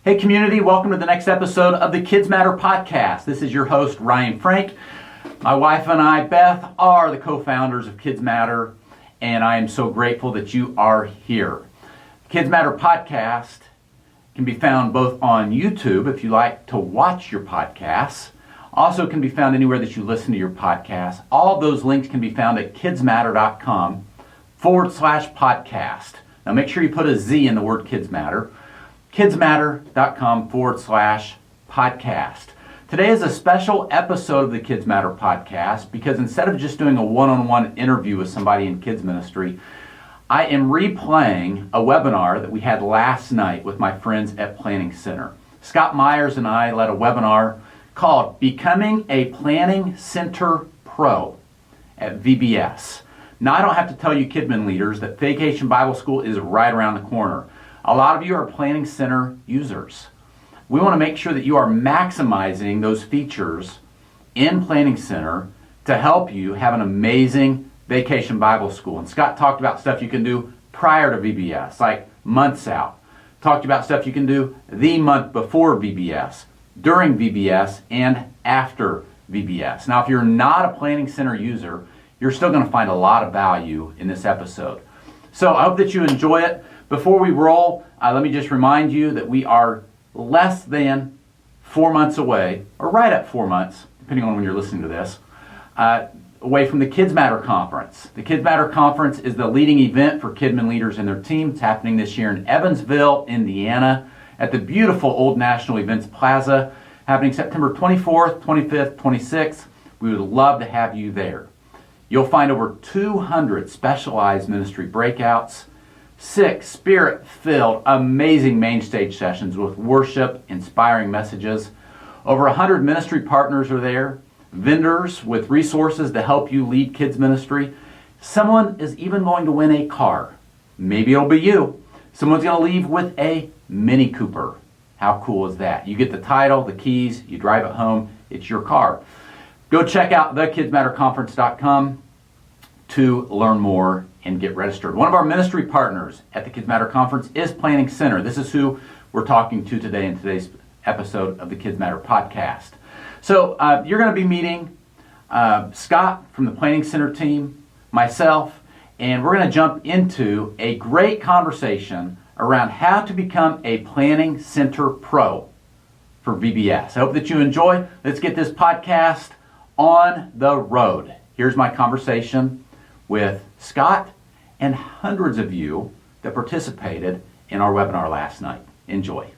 Hey community, welcome to the next episode of the KidzMatter Podcast. This is your host, Ryan Frank. My wife and I, Beth, are the co-founders of KidzMatter, and I am so grateful that you are here. The KidzMatter Podcast can be found both on YouTube if you like to watch your podcasts. Also can be found anywhere that you listen to your podcasts. All of those links can be found at kidzmatter.com/podcast. Now make sure you put a Z in the word KidzMatter. kidzmatter.com/podcast. Today is a special episode of the KidzMatter Podcast because instead of just doing a one-on-one interview with somebody in kids ministry, I am replaying a webinar that we had last night with my friends at Planning Center. Scott Myers and I led a webinar called Becoming a Planning Center Pro at VBS. Now, I don't have to tell you Kidmin leaders that Vacation Bible School is right around the corner. A lot of you are Planning Center users. We want to make sure that you are maximizing those features in Planning Center to help you have an amazing Vacation Bible School. And Scott talked about stuff you can do prior to VBS, like months out. Talked about stuff you can do the month before VBS, during VBS, and after VBS. Now, if you're not a Planning Center user, you're still going to find a lot of value in this episode. So I hope that you enjoy it. Before we roll, let me just remind you that we are less than 4 months away, or right at 4 months, depending on when you're listening to this, away from the KidzMatter Conference. The KidzMatter Conference is the leading event for Kidmin leaders and their team. It's happening this year in Evansville, Indiana, at the beautiful Old National Events Plaza, happening September 24th, 25th, 26th. We would love to have you there. You'll find over 200 specialized ministry breakouts, 6 spirit-filled, amazing main stage sessions with worship, inspiring messages. Over 100 ministry partners are there, vendors with resources to help you lead kids ministry. Someone is even going to win a car. Maybe it'll be you. Someone's going to leave with a Mini Cooper. How cool is that? You get the title, the keys, you drive it home, it's your car. Go check out thekidsmatterconference.com to learn more and get registered. One of our ministry partners at the KidzMatter Conference is Planning Center. This is who we're talking to today in today's episode of the KidzMatter Podcast. So you're going to be meeting Scott from the Planning Center team, myself, and we're going to jump into a great conversation around how to become a Planning Center Pro for VBS. I hope that you enjoy. Let's get this podcast on the road. Here's my conversation with Scott and hundreds of you that participated in our webinar last night. Enjoy.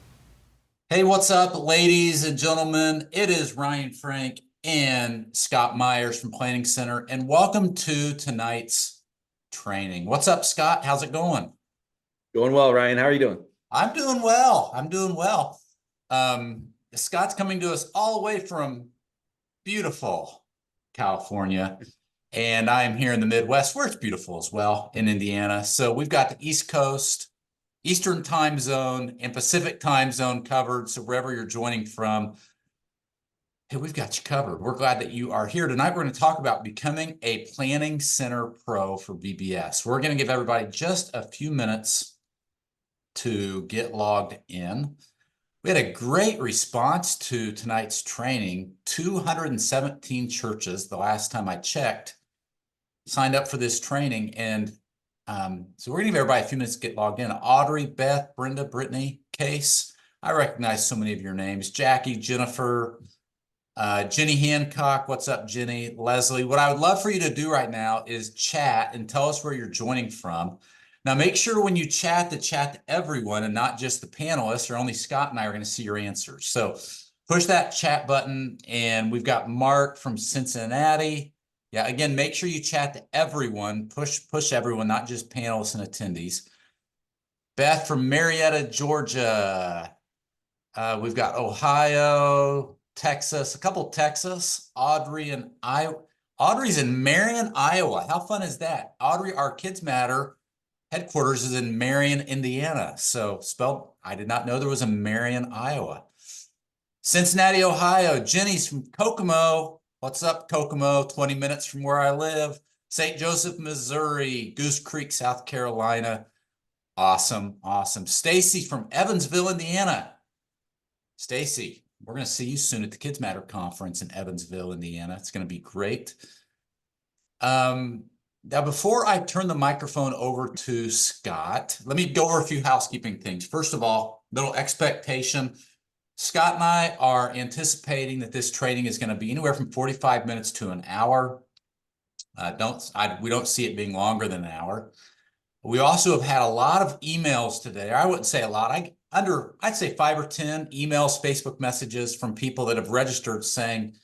Hey, what's up, ladies and gentlemen? It is Ryan Frank and Scott Myers from Planning Center, and welcome to tonight's training. What's up, Scott? How's it going? Going well, Ryan. How are you doing? I'm doing well. Scott's coming to us all the way from beautiful California. And I am here in the Midwest, where it's beautiful as well, in Indiana. So we've got the East Coast, Eastern time zone, and Pacific time zone covered. So wherever you're joining from, hey, we've got you covered. We're glad that you are here. Tonight, we're going to talk about becoming a Planning Center Pro for VBS. We're going to give everybody just a few minutes to get logged in. We had a great response to tonight's training. 217 churches, the last time I checked, signed up for this training. And so we're going to give everybody a few minutes to get logged in. Audrey, Beth, Brenda, Brittany, Case. I recognize so many of your names. Jackie, Jennifer, Jenny Hancock. What's up, Jenny? Leslie. What I would love for you to do right now is chat and tell us where you're joining from. Now, make sure when you chat to everyone and not just the panelists, or only Scott and I are going to see your answers. So push that chat button, and we've got Mark from Cincinnati. Yeah, again, make sure you chat to everyone. Push everyone, not just panelists and attendees. Beth from Marietta, Georgia. We've got Ohio, Texas, a couple Texas. Audrey and Audrey's in Marion, Iowa. How fun is that? Audrey, our KidzMatter headquarters is in Marion, Indiana. So spelled, I did not know there was a Marion, Iowa. Cincinnati, Ohio. Jenny's from Kokomo. What's up, Kokomo? 20 minutes from where I live. St. Joseph, Missouri. Goose Creek, South Carolina. Awesome, awesome. Stacy from Evansville, Indiana. Stacy, we're going to see you soon at the KidzMatter conference in Evansville, Indiana. It's going to be great. Now, before I turn the microphone over to Scott, let me go over a few housekeeping things. First of all, little expectation. Scott and I are anticipating that this training is going to be anywhere from 45 minutes to an hour. We don't see it being longer than an hour. We also have had a lot of emails today. I wouldn't say a lot. I'd say 5 or 10 emails, Facebook messages from people that have registered saying,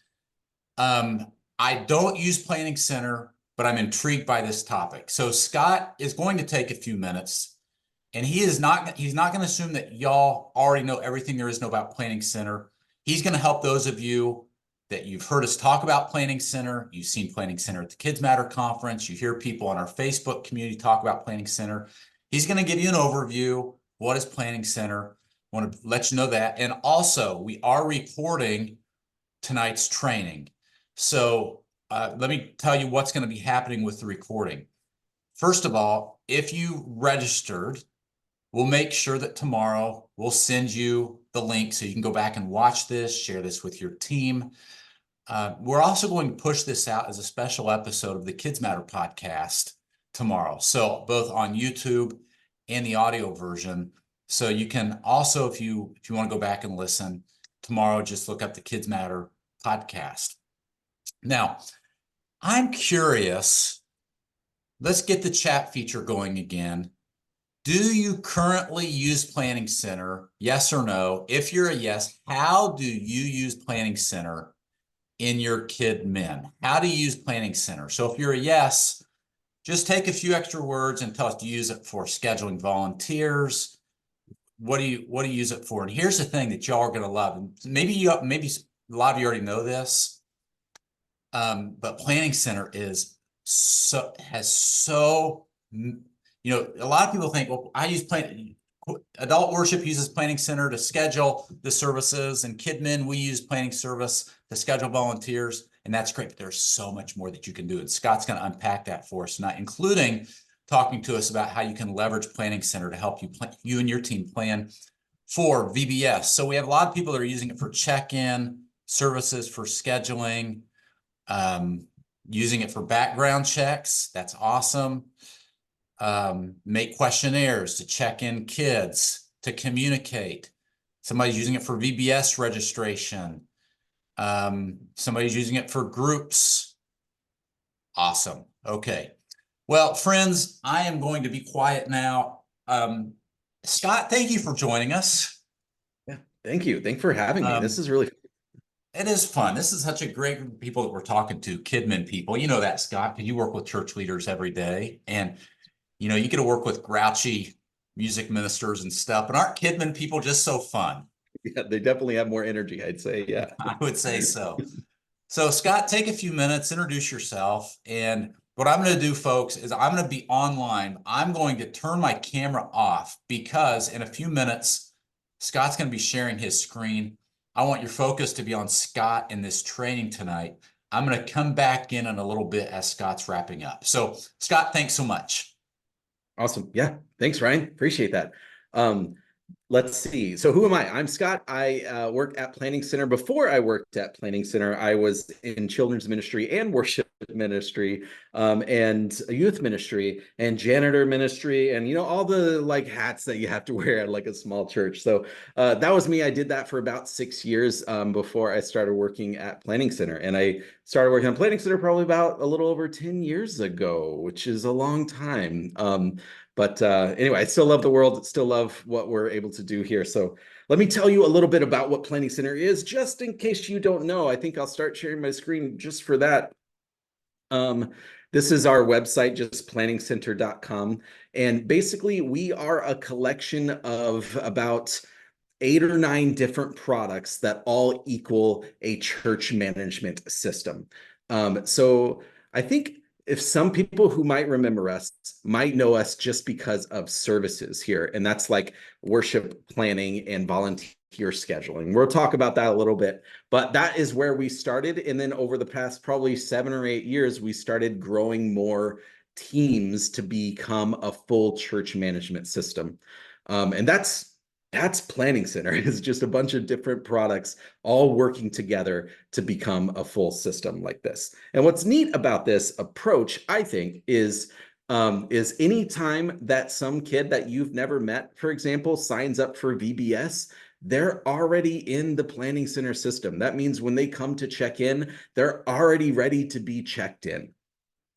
I don't use Planning Center, but I'm intrigued by this topic. So Scott is going to take a few minutes, and he's not going to assume that y'all already know everything there is to know about Planning Center. He's going to help those of you that you've heard us talk about Planning Center. You've seen Planning Center at the KidzMatter conference. You hear people on our Facebook community talk about Planning Center. He's going to give you an overview. What is Planning Center? I want to let you know that. And also, we are recording tonight's training. So let me tell you what's going to be happening with the recording. First of all, if you registered, we'll make sure that tomorrow we'll send you the link so you can go back and watch this, share this with your team. We're also going to push this out as a special episode of the KidzMatter Podcast tomorrow. So both on YouTube and the audio version. So you can also, if you want to go back and listen tomorrow, just look up the KidzMatter Podcast. Now, I'm curious, let's get the chat feature going again. Do you currently use Planning Center? Yes or no? If you're a yes, how do you use Planning Center in your KidMin? How do you use Planning Center? So if you're a yes, just take a few extra words and tell us, do you use it for scheduling volunteers? What do you use it for? And here's the thing that y'all are going to love. And maybe a lot of you already know this. But Planning Center a lot of people think, well, adult worship uses Planning Center to schedule the services, and KidMin, we use Planning Service to schedule volunteers, and that's great. But there's so much more that you can do, and Scott's going to unpack that for us tonight, including talking to us about how you can leverage Planning Center to help you and your team plan for VBS. So we have a lot of people that are using it for check-in services, for scheduling, using it for background checks. That's awesome. Make questionnaires to check in kids, to communicate. Somebody's using it for VBS registration. Somebody's using it for groups. Awesome. Okay. Well, friends, I am going to be quiet now. Scott, thank you for joining us. Yeah, thank you. Thanks for having me. This is really fun. It is fun. This is such a great group of people that we're talking to, KidMin people. You know that, Scott, because you work with church leaders every day. And, you get to work with grouchy music ministers and stuff. And aren't KidMin people just so fun? Yeah, they definitely have more energy, I'd say. Yeah. I would say so. So, Scott, take a few minutes, introduce yourself. And what I'm going to do, folks, is I'm going to be online. I'm going to turn my camera off because in a few minutes, Scott's going to be sharing his screen. I want your focus to be on Scott in this training tonight. I'm going to come back in a little bit as Scott's wrapping up. So, Scott, thanks so much. Awesome. Yeah. Thanks, Ryan. Appreciate that. Let's see. So who am I? I'm Scott. I worked at Planning Center. Before I worked at Planning Center, I was in children's ministry and worship ministry, and youth ministry and janitor ministry, and all the hats that you have to wear at a small church. So that was me. I did that for about 6 years before I started working at Planning Center. And I started working on Planning Center probably about a little over 10 years ago, which is a long time. But anyway, I still love the world, still love what we're able to do here. So let me tell you a little bit about what Planning Center is, just in case you don't know. I think I'll start sharing my screen just for that. This is our website, just planningcenter.com. And basically, we are a collection of about 8 or 9 different products that all equal a church management system. So I think if some people who might remember us might know us just because of services here, and that's like worship planning and volunteer scheduling. We'll talk about that a little bit, but that is where we started. And then over the past probably 7 or 8 years, we started growing more teams to become a full church management system. And that's that's Planning Center. It's just a bunch of different products all working together to become a full system like this. And what's neat about this approach, I think, is any time that some kid that you've never met, for example, signs up for VBS, they're already in the Planning Center system. That means when they come to check in, they're already ready to be checked in.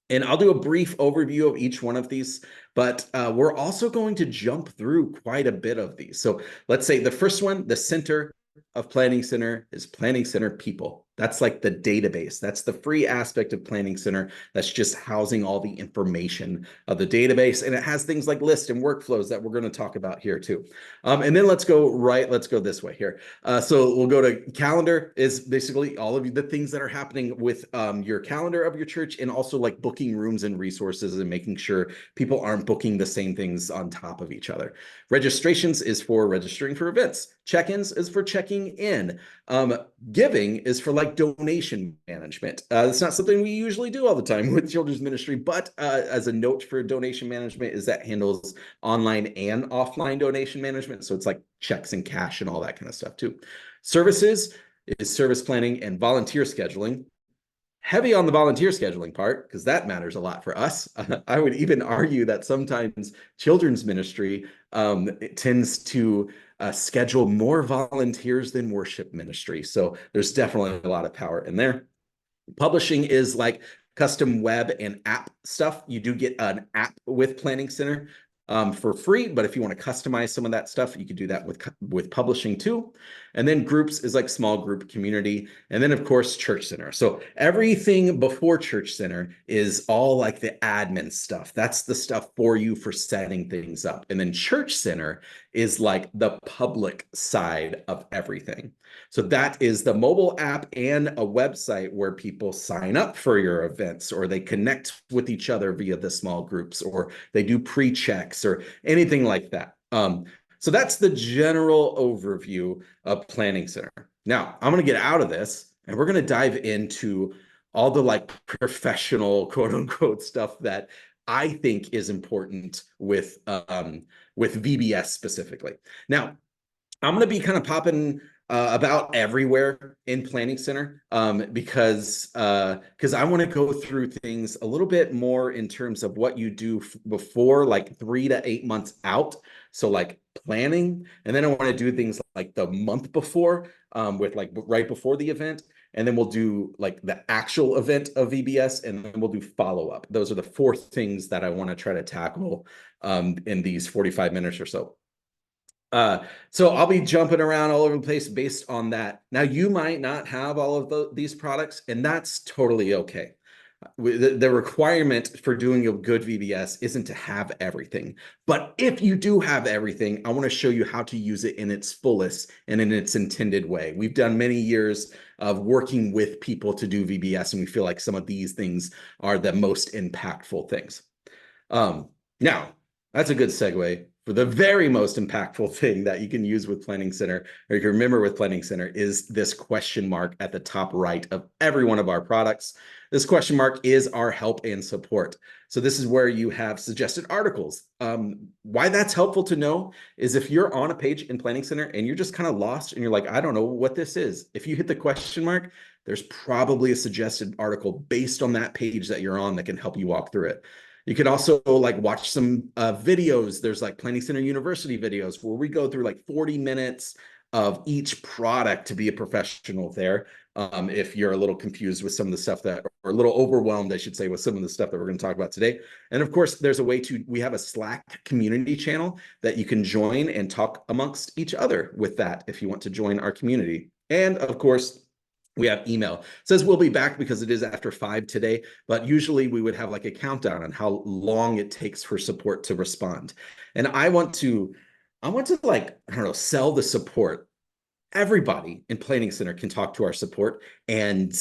And I'll do a brief overview of each one of these, but we're also going to jump through quite a bit of these. So let's say the first one, the center of Planning Center, is Planning Center people. That's like the database. That's the free aspect of Planning Center. That's just housing all the information of the database. And it has things like lists and workflows that we're going to talk about here too. And then let's go this way here. So we'll go to calendar, is basically all of the things that are happening with your calendar of your church, and also like booking rooms and resources and making sure people aren't booking the same things on top of each other. Registrations is for registering for events. Check-ins is for checking in. Giving is for like donation management. It's not something we usually do all the time with children's ministry, but as a note for donation management is that handles online and offline donation management. So it's like checks and cash and all that kind of stuff too. Services is service planning and volunteer scheduling. Heavy on the volunteer scheduling part, because that matters a lot for us. I would even argue that sometimes children's ministry it tends to schedule more volunteers than worship ministry. So there's definitely a lot of power in there. Publishing is like custom web and app stuff. You do get an app with Planning Center for free, but if you want to customize some of that stuff, you could do that with publishing too. And then groups is like small group community. And then of course, Church Center. So everything before Church Center is all like the admin stuff. That's the stuff for you for setting things up. And then Church Center is like the public side of everything. So that is the mobile app and a website where people sign up for your events, or they connect with each other via the small groups, or they do pre-checks or anything like that. So that's the general overview of Planning Center. Now, I'm going to get out of this and we're going to dive into all the like professional quote unquote stuff that I think is important with VBS specifically. Now, I'm going to be kind of popping about everywhere in Planning Center because I want to go through things a little bit more in terms of what you do before, like 3 to 8 months out. So like planning, and then I want to do things like the month before with like right before the event. And then we'll do like the actual event of VBS, and then we'll do follow-up. Those are the 4 things that I want to try to tackle in these 45 minutes or so. So I'll be jumping around all over the place based on that. Now, you might not have all of these products, and that's totally okay. The requirement for doing a good VBS isn't to have everything. But if you do have everything, I want to show you how to use it in its fullest and in its intended way. We've done many years of working with people to do VBS, and we feel like some of these things are the most impactful things. Now, that's a good segue for the very most impactful thing that you can use with Planning Center, or you can remember with Planning Center, is this question mark at the top right of every one of our products. This question mark is our help and support. So this is where you have suggested articles. Why that's helpful to know is if you're on a page in Planning Center and you're just kind of lost and you're like, I don't know what this is. If you hit the question mark, there's probably a suggested article based on that page that you're on that can help you walk through it. You could also like watch some videos. There's like Planning Center University videos where we go through like 40 minutes of each product to be a professional there. If you're a little confused with some of the stuff that, or a little overwhelmed, I should say, with some of the stuff that we're going to talk about today. And of course, there's a way we have a Slack community channel that you can join and talk amongst each other with that if you want to join our community. And of course, we have email. It says we'll be back because it is after 5 today, but usually we would have like a countdown on how long it takes for support to respond. And I want to like, I don't know, sell the support. Everybody in Planning Center can talk to our support, and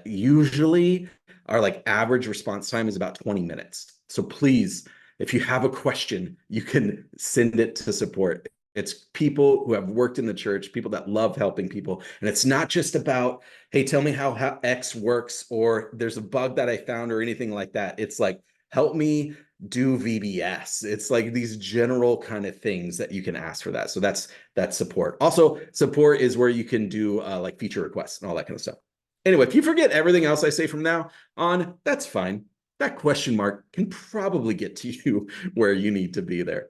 usually our like average response time is about 20 minutes. So please, if you have a question, you can send it to support. It's people who have worked in the church, people that love helping people. And it's not just about, hey, tell me how X works, or there's a bug that I found or anything like that. It's like, help me do VBS. It's like these general kind of things that you can ask for that. So that's support. Also, support is where you can do like feature requests and all that kind of stuff. Anyway, if you forget everything else I say from now on, that's fine. That question mark can probably get to you where you need to be there.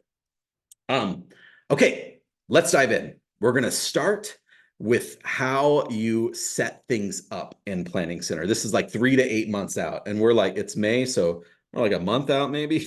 Okay, let's dive in. We're going to start with how you set things up in Planning Center. This is like 3 to 8 months out, and we're like, it's May, so we're like a month out maybe,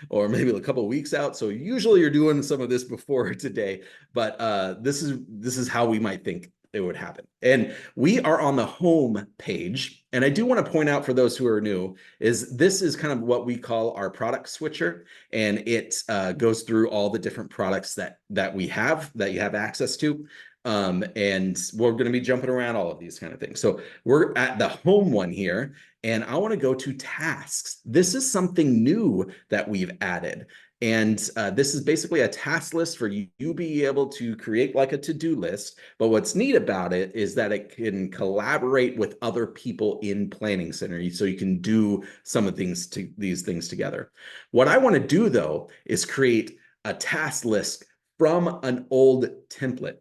or maybe a couple of weeks out. So usually you're doing some of this before today, but this is how we might think it would happen. And we are on the home page. And I do want to point out for those who are new, this is kind of what we call our product switcher. And it goes through all the different products that you have access to. And we're going to be jumping around all of these kind of things. So we're at the home one here, and I want to go to tasks. This is something new that we've added. And this is basically a task list for you be able to create like a to-do list. But what's neat about it is that it can collaborate with other people in Planning Center. So you can do some of these things together. What I want to do though, is create a task list from an old template.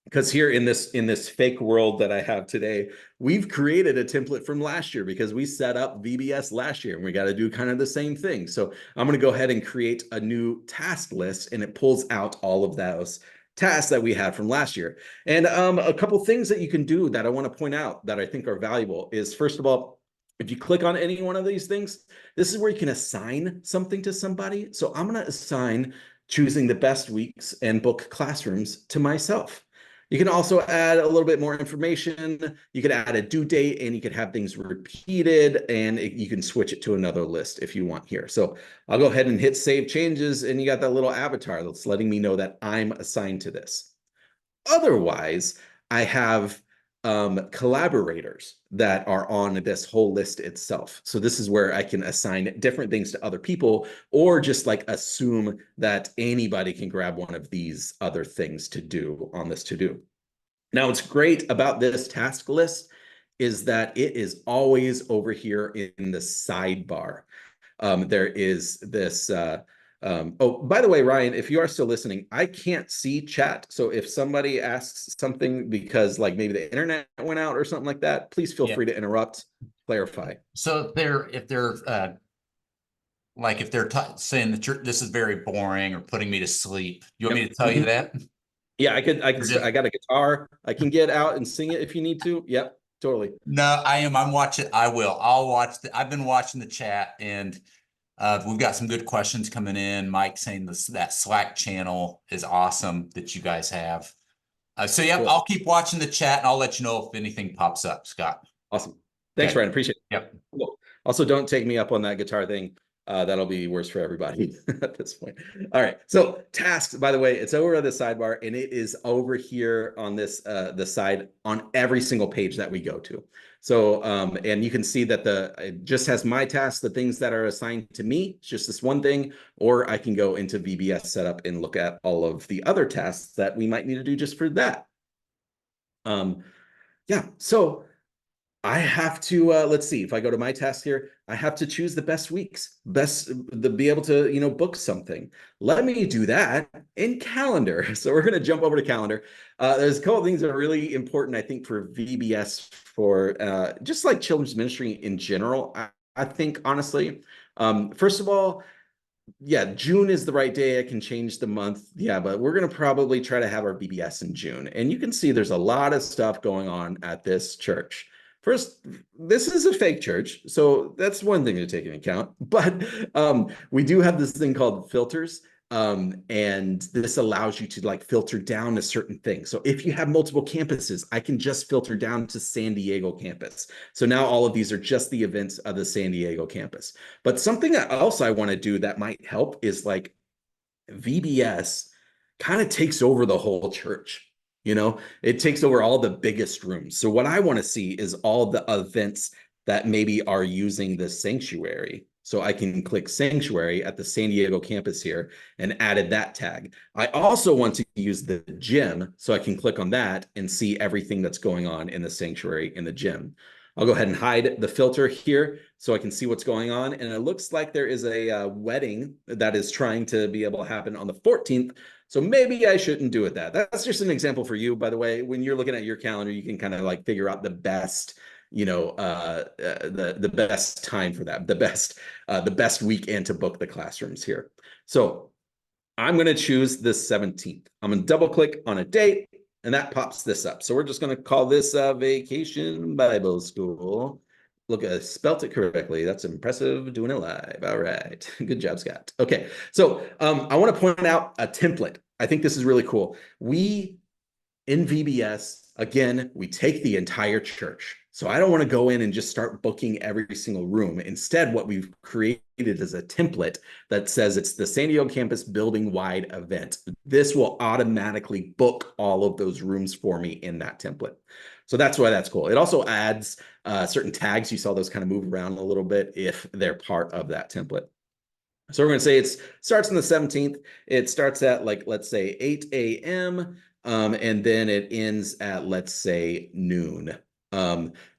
Because here in this fake world that I have today, we've created a template from last year because we set up VBS last year and we got to do kind of the same thing. So I'm going to go ahead and create a new task list, and it pulls out all of those tasks that we had from last year. And a couple things that you can do that I want to point out that I think are valuable is, first of all, if you click on any one of these things, this is where you can assign something to somebody. So I'm going to assign choosing the best weeks and book classrooms to myself. You can also add a little bit more information. You could add a due date, and you could have things repeated, and you can switch it to another list if you want here. So I'll go ahead and hit save changes, and you got that little avatar that's letting me know that I'm assigned to this. Otherwise, I have collaborators that are on this whole list itself. So this is where I can assign different things to other people, or just like assume that anybody can grab one of these other things to do on this to-do. Now, what's great about this task list is that it is always over here in the sidebar. There is this oh, by the way, Ryan, if you are still listening, I can't see chat. So if somebody asks something because like maybe the internet went out or something like that, please feel free to interrupt, clarify. So if they're saying that this is very boring or putting me to sleep, you want me to tell you that? Yeah, I got a guitar. I can get out and sing it if you need to. Yep, totally. No, I'm watching. I'll watch. I've been watching the chat, and we've got some good questions coming in. Mike saying that Slack channel is awesome that you guys have. So yeah, cool. I'll keep watching the chat, and I'll let you know if anything pops up, Scott. Awesome. Thanks, Ryan. Appreciate it. Yep. Cool. Also, don't take me up on that guitar thing. That'll be worse for everybody at this point. All right. So tasks, by the way, it's over at the sidebar, and it is over here on this the side on every single page that we go to. So and you can see that it just has my tasks, the things that are assigned to me. It's just this one thing, or I can go into VBS setup and look at all of the other tasks that we might need to do just for that. Yeah. So I have to, let's see, if I go to my task here, I have to choose the best weeks, be able to, book something. Let me do that in Calendar. So we're going to jump over to Calendar. There's a couple of things that are really important, I think, for VBS, for just like children's ministry in general, I think, honestly. First of all, yeah, June is the right day. I can change the month. Yeah, but we're going to probably try to have our VBS in June. And you can see there's a lot of stuff going on at this church. First, this is a fake church, so that's one thing to take into account. But we do have this thing called filters, and this allows you to like filter down to certain things. So if you have multiple campuses, I can just filter down to San Diego campus. So now all of these are just the events of the San Diego campus. But something else I want to do that might help is like VBS kind of takes over the whole church. It takes over all the biggest rooms. So what I want to see is all the events that maybe are using the sanctuary. So I can click sanctuary at the San Diego campus here and added that tag. I also want to use the gym, so I can click on that and see everything that's going on in the sanctuary in the gym. I'll go ahead and hide the filter here so I can see what's going on. And it looks like there is a wedding that is trying to be able to happen on the 14th. So maybe I shouldn't do it that. That's just an example for you, by the way. When you're looking at your calendar, you can kind of like figure out the best, the best time for that, the best weekend to book the classrooms here. So I'm going to choose the 17th. I'm going to double click on a date, and that pops this up. So we're just going to call this Vacation Bible School. Look, I spelt it correctly. That's impressive, doing it live. All right. Good job, Scott. Okay. So I want to point out a template. I think this is really cool. In VBS, again, we take the entire church. So I don't want to go in and just start booking every single room. Instead, what we've created is a template that says it's the San Diego campus building-wide event. This will automatically book all of those rooms for me in that template. So that's why that's cool. It also adds certain tags. You saw those kind of move around a little bit if they're part of that template. So we're going to say it starts on the 17th. It starts at, like, let's say 8 a.m. And then it ends at, let's say, noon.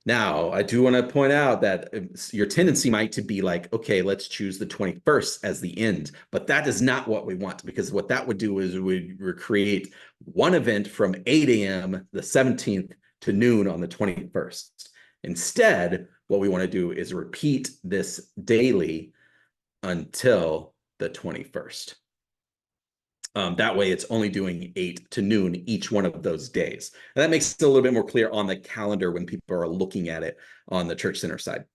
Now, I do want to point out that your tendency might to be like, okay, let's choose the 21st as the end. But that is not what we want, because what that would do is we would create one event from 8 a.m. the 17th to noon on the 21st. Instead, what we want to do is repeat this daily until the 21st. That way it's only doing 8 to noon each one of those days. And that makes it a little bit more clear on the calendar when people are looking at it on the Church Center side.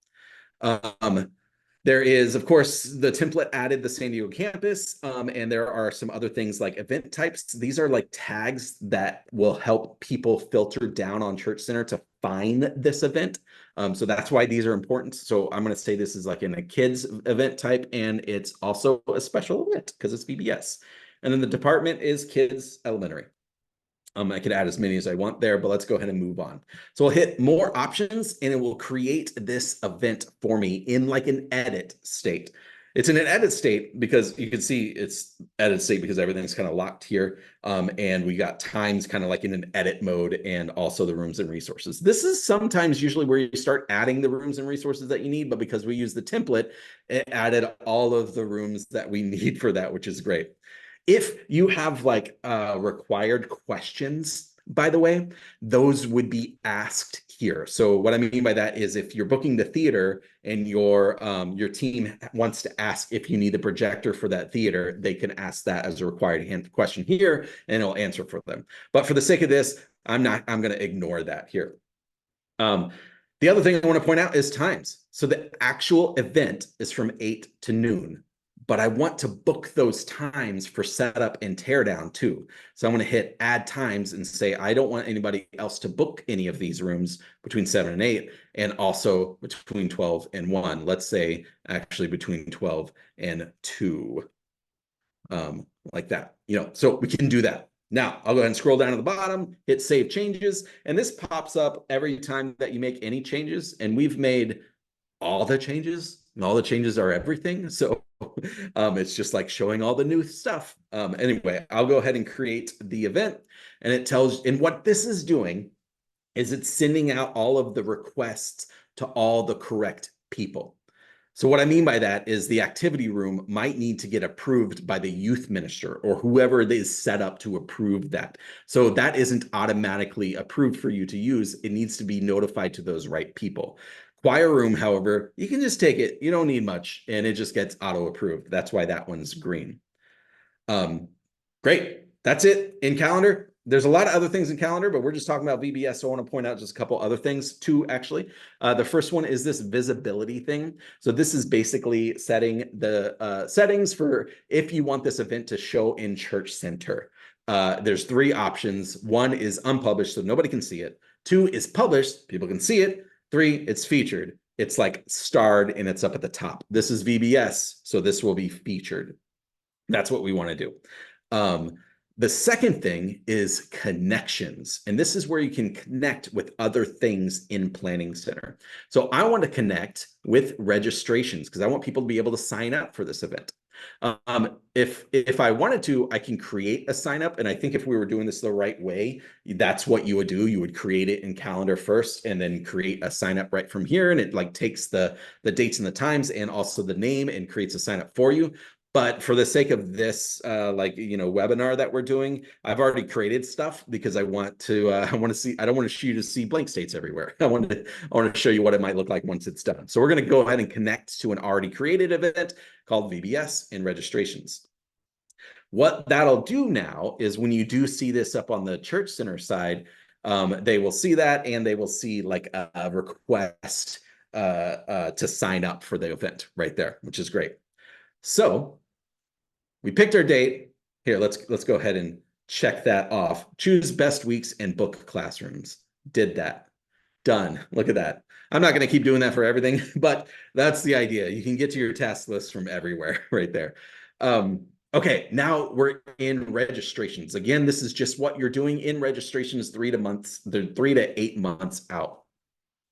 There is, of course, the template added the San Diego campus, and there are some other things like event types. These are like tags that will help people filter down on Church Center to find this event. So that's why these are important. So I'm going to say this is like in a kids event type, and it's also a special event because it's VBS. And then the department is kids elementary. I could add as many as I want there, but let's go ahead and move on. So I'll hit more options, and it will create this event for me in like an edit state. It's in an edit state because you can see it's edit state because everything's kind of locked here. And we got times kind of like in an edit mode, and also the rooms and resources. This is sometimes usually where you start adding the rooms and resources that you need, but because we use the template, it added all of the rooms that we need for that, which is great. If you have like required questions, by the way, those would be asked here. So what I mean by that is if you're booking the theater and your team wants to ask if you need a projector for that theater, they can ask that as a required question here, and it'll answer for them. But for the sake of this, I'm going to ignore that here. The other thing I want to point out is times. So the actual event is from 8 to noon. But I want to book those times for setup and teardown too. So I'm going to hit add times and say, I don't want anybody else to book any of these rooms between 7 and 8, and also between 12 and 1. Let's say actually between 12 and 2, like that, so we can do that. Now I'll go ahead and scroll down to the bottom, hit save changes. And this pops up every time that you make any changes. And we've made all the changes, and all the changes are everything. So it's just like showing all the new stuff. Anyway, I'll go ahead and create the event, and it tells, and what this is doing is it's sending out all of the requests to all the correct people. So what I mean by that is the activity room might need to get approved by the youth minister or whoever is set up to approve that. So that isn't automatically approved for you to use. It needs to be notified to those right people. Choir room, however, you can just take it. You don't need much, and it just gets auto-approved. That's why that one's green. Great. That's it in calendar. There's a lot of other things in calendar, but we're just talking about VBS, so I want to point out just a couple other things too, actually. The first one is this visibility thing. So this is basically setting the settings for if you want this event to show in Church Center. There's 3 options. 1 is unpublished, so nobody can see it. 2 is published, people can see it. 3, it's featured. It's like starred, and it's up at the top. This is VBS, so this will be featured. That's what we want to do. The second thing is connections, and this is where you can connect with other things in Planning Center. So I want to connect with registrations because I want people to be able to sign up for this event. If I wanted to, I can create a sign up. And I think if we were doing this the right way, that's what you would do. You would create it in calendar first and then create a sign up right from here. And it like takes the dates and the times and also the name and creates a sign up for you. But for the sake of this, webinar that we're doing, I've already created stuff because I want to see, I don't want you to see blank states everywhere. I want to show you what it might look like once it's done. So we're going to go ahead and connect to an already created event called VBS and registrations. What that'll do now is when you do see this up on the Church Center side, they will see that and they will see like a request to sign up for the event right there, which is great. So we picked our date. Here, let's go ahead and check that off. Choose best weeks and book classrooms. Did that. Done. Look at that. I'm not going to keep doing that for everything, but that's the idea. You can get to your task list from everywhere right there. Okay, now we're in registrations. Again, this is just what you're doing in registrations 3 to 8 months out.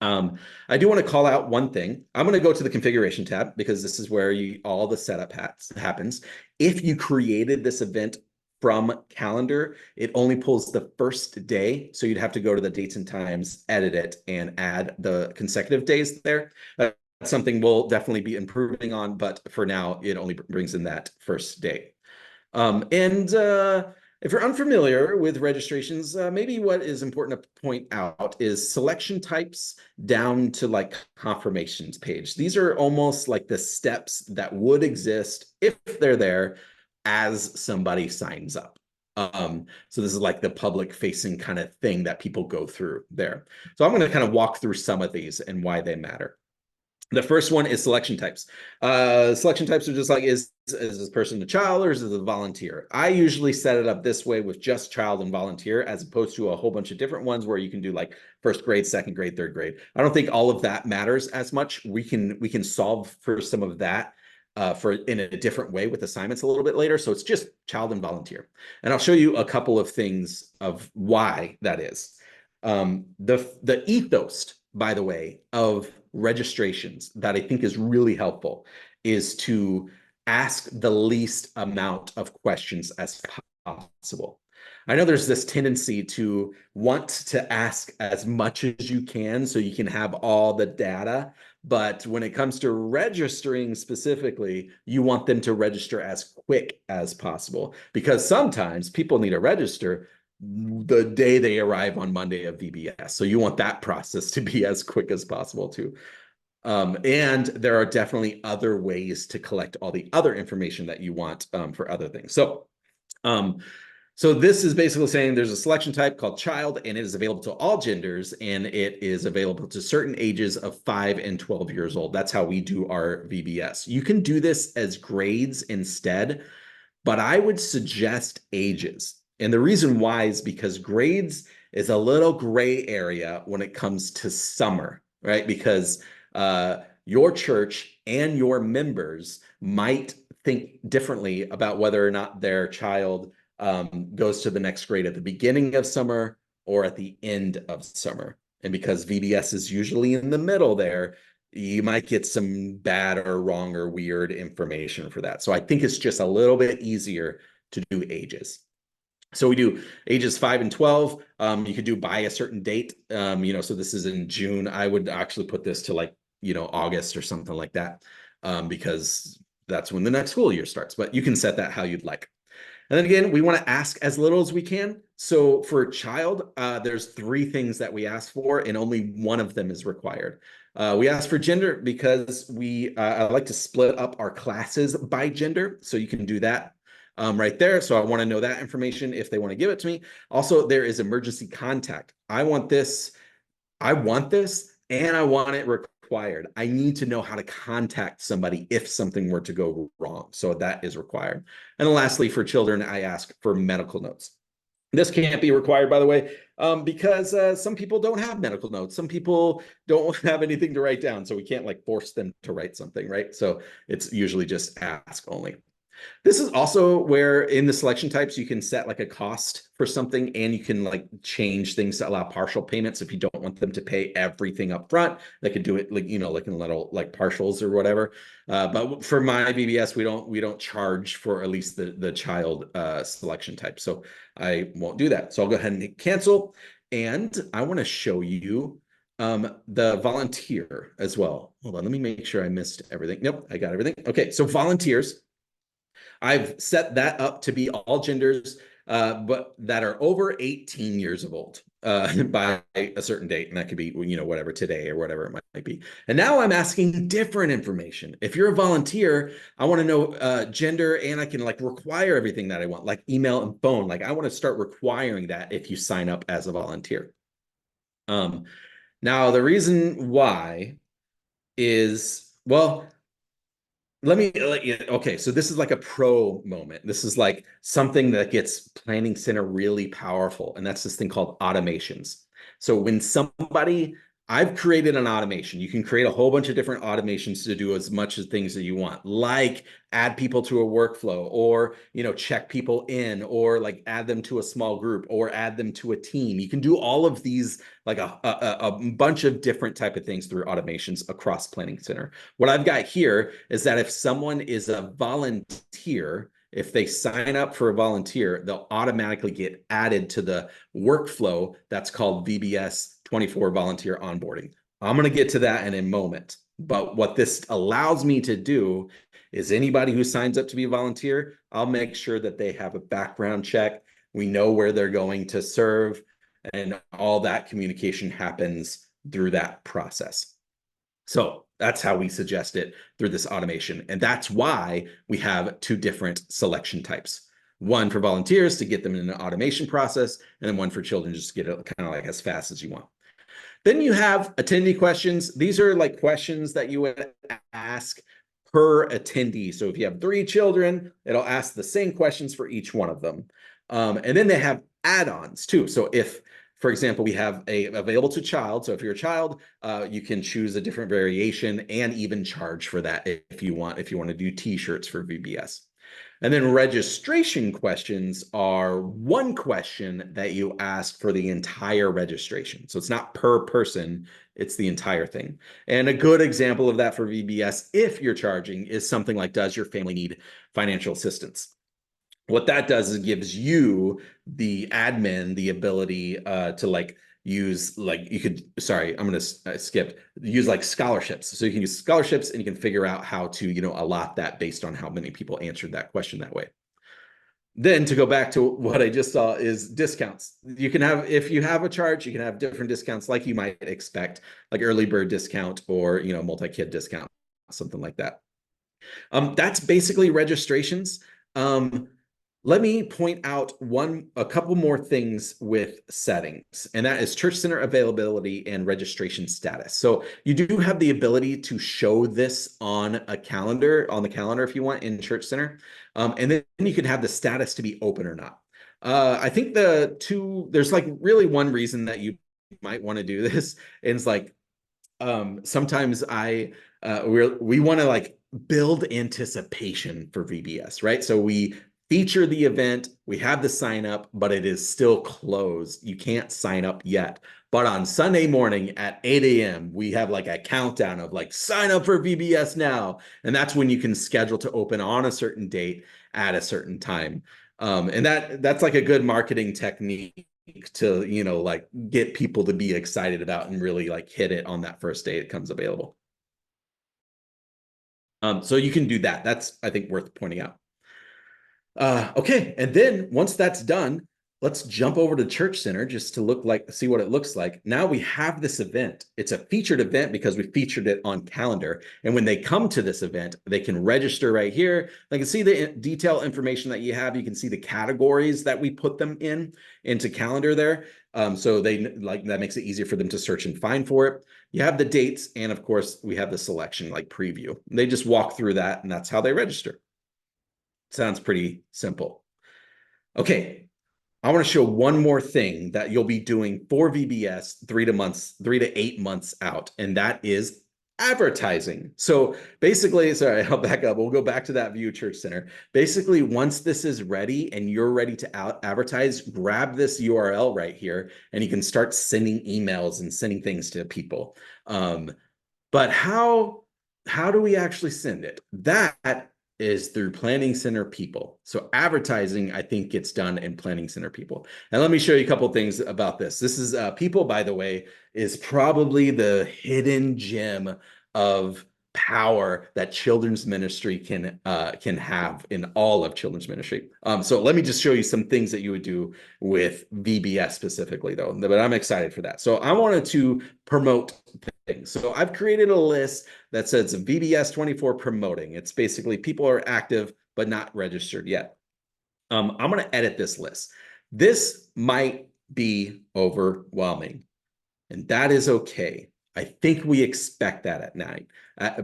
I do want to call out one thing. I'm going to go to the configuration tab because this is where all the setup happens. If you created this event from calendar, it only pulls the first day. So you'd have to go to the dates and times, edit it, and add the consecutive days there. That's something we'll definitely be improving on, but for now, it only brings in that first day. If you're unfamiliar with registrations, maybe what is important to point out is selection types down to like confirmations page. These are almost like the steps that would exist if they're there as somebody signs up. So this is like the public facing kind of thing that people go through there. So I'm going to kind of walk through some of these and why they matter. The first one is selection types. Selection types are just like, is this person a child or is it a volunteer? I usually set it up this way with just child and volunteer, as opposed to a whole bunch of different ones where you can do like first grade, second grade, third grade. I don't think all of that matters as much. We can solve for some of that in a different way with assignments a little bit later. So it's just child and volunteer. And I'll show you a couple of things of why that is. The ethos, by the way, of registrations that I think is really helpful is to ask the least amount of questions as possible. I know there's this tendency to want to ask as much as you can so you can have all the data, but when it comes to registering specifically, you want them to register as quick as possible, because sometimes people need to register the day they arrive on Monday of VBS. So you want that process to be as quick as possible too. And there are definitely other ways to collect all the other information that you want for other things. So this is basically saying there's a selection type called child, and it is available to all genders, and it is available to certain ages of 5 and 12 years old. That's how we do our VBS. You can do this as grades instead, but I would suggest ages. And the reason why is because grades is a little gray area when it comes to summer, right? Because your church and your members might think differently about whether or not their child goes to the next grade at the beginning of summer or at the end of summer. And because VBS is usually in the middle there, you might get some bad or wrong or weird information for that. So I think it's just a little bit easier to do ages. So we do ages 5 and 12. You could do by a certain date. So this is in June. I would actually put this to like, August or something like that, because that's when the next school year starts. But you can set that how you'd like. And then again, we want to ask as little as we can. So for a child, there's 3 things that we ask for, and only one of them is required. We ask for gender because I like to split up our classes by gender. So you can do that right there. So I want to know that information if they want to give it to me. Also, there is emergency contact. I want this, and I want it required. I need to know how to contact somebody if something were to go wrong. So that is required. And then lastly, for children, I ask for medical notes. This can't be required, by the way, because some people don't have medical notes. Some people don't have anything to write down. So we can't like force them to write something, right? So it's usually just ask only. This is also where in the selection types, you can set like a cost for something, and you can like change things to allow partial payments. If you don't want them to pay everything up front, they could do it like, like in little like partials or whatever. But for my VBS, we don't charge for at least the child selection type. So I won't do that. So I'll go ahead and hit cancel. And I want to show you the volunteer as well. Hold on, let me make sure I missed everything. Nope, I got everything. Okay, so volunteers. I've set that up to be all genders, but that are over 18 years of old by a certain date. And that could be, whatever, today or whatever it might be. And now I'm asking different information. If you're a volunteer, I want to know gender, and I can like require everything that I want, like email and phone. Like I want to start requiring that if you sign up as a volunteer. Now, the reason why is, well, okay, so this is like a pro moment. This is like something that gets Planning Center really powerful, and that's this thing called automations. So when I've created an automation. You can create a whole bunch of different automations to do as much as things that you want, like add people to a workflow, or, check people in, or like add them to a small group, or add them to a team. You can do all of these, like a bunch of different type of things through automations across Planning Center. What I've got here is that if someone is a volunteer, if they sign up for a volunteer, they'll automatically get added to the workflow that's called VBS 24 volunteer onboarding. I'm going to get to that in a moment. But what this allows me to do is anybody who signs up to be a volunteer, I'll make sure that they have a background check. We know where they're going to serve, and all that communication happens through that process. So that's how we suggest it through this automation. And that's why we have two different selection types. One for volunteers to get them in an automation process, and then one for children just to get it kind of like as fast as you want. Then you have attendee questions. These are like questions that you would ask per attendee. So if you have 3 children, it'll ask the same questions for each one of them. And then they have add-ons too. So if, for example, we have a available to child. So if you're a child, you can choose a different variation and even charge for that if you want to do t-shirts for VBS. And then registration questions are one question that you ask for the entire registration. So it's not per person, it's the entire thing. And a good example of that for VBS, if you're charging, is something like, does your family need financial assistance? What that does is it gives you, the admin, the ability to like use like use like scholarships. So you can use scholarships, and you can figure out how to allot that based on how many people answered that question that way. Then to go back to what I just saw is discounts. You can have, if you have a charge, you can have different discounts like you might expect, like early bird discount or multi-kid discount, something like that. That's basically registrations. Let me point out a couple more things with settings, and that is church center availability and registration status. So you do have the ability to show this on the calendar if you want in church center. And then you can have the status to be open or not. I think there's like really one reason that you might want to do this, and it's like, sometimes we want to like build anticipation for VBS, right? So we feature the event, we have the sign up, but it is still closed. You can't sign up yet. But on Sunday morning at 8 a.m., we have like a countdown of like, sign up for VBS now. And that's when you can schedule to open on a certain date at a certain time. And that's like a good marketing technique to, like get people to be excited about and really like hit it on that first day it comes available. So you can do that. That's, I think, worth pointing out. Okay, and then once that's done, let's jump over to Church Center just to see what it looks like. Now we have this event. It's a featured event because we featured it on calendar. And when they come to this event, they can register right here. They can see the detail information that you have. You can see the categories that we put them into calendar there. So that makes it easier for them to search and find for it. You have the dates, and of course we have the selection like preview. They just walk through that, and that's how they register. Sounds pretty simple. Okay, I want to show one more thing that you'll be doing for VBS 3 to 8 months out, and that is advertising. So basically, sorry, I'll back up. We'll go back to that view church center. Basically, once this is ready and you're ready to advertise, grab this URL right here and you can start sending emails and sending things to people. But how do we actually send it? That is through Planning Center people. So advertising, I think, gets done in Planning Center people. And let me show you a couple of things about this. This is people, by the way, is probably the hidden gem of power that children's ministry can have in all of children's ministry. So let me just show you some things that you would do with VBS specifically, though. But I'm excited for that. So I wanted to promote things. So I've created a list that says VBS 24 promoting. It's basically people are active but not registered yet. I'm going to edit this list. This might be overwhelming, and that is okay. I think we expect that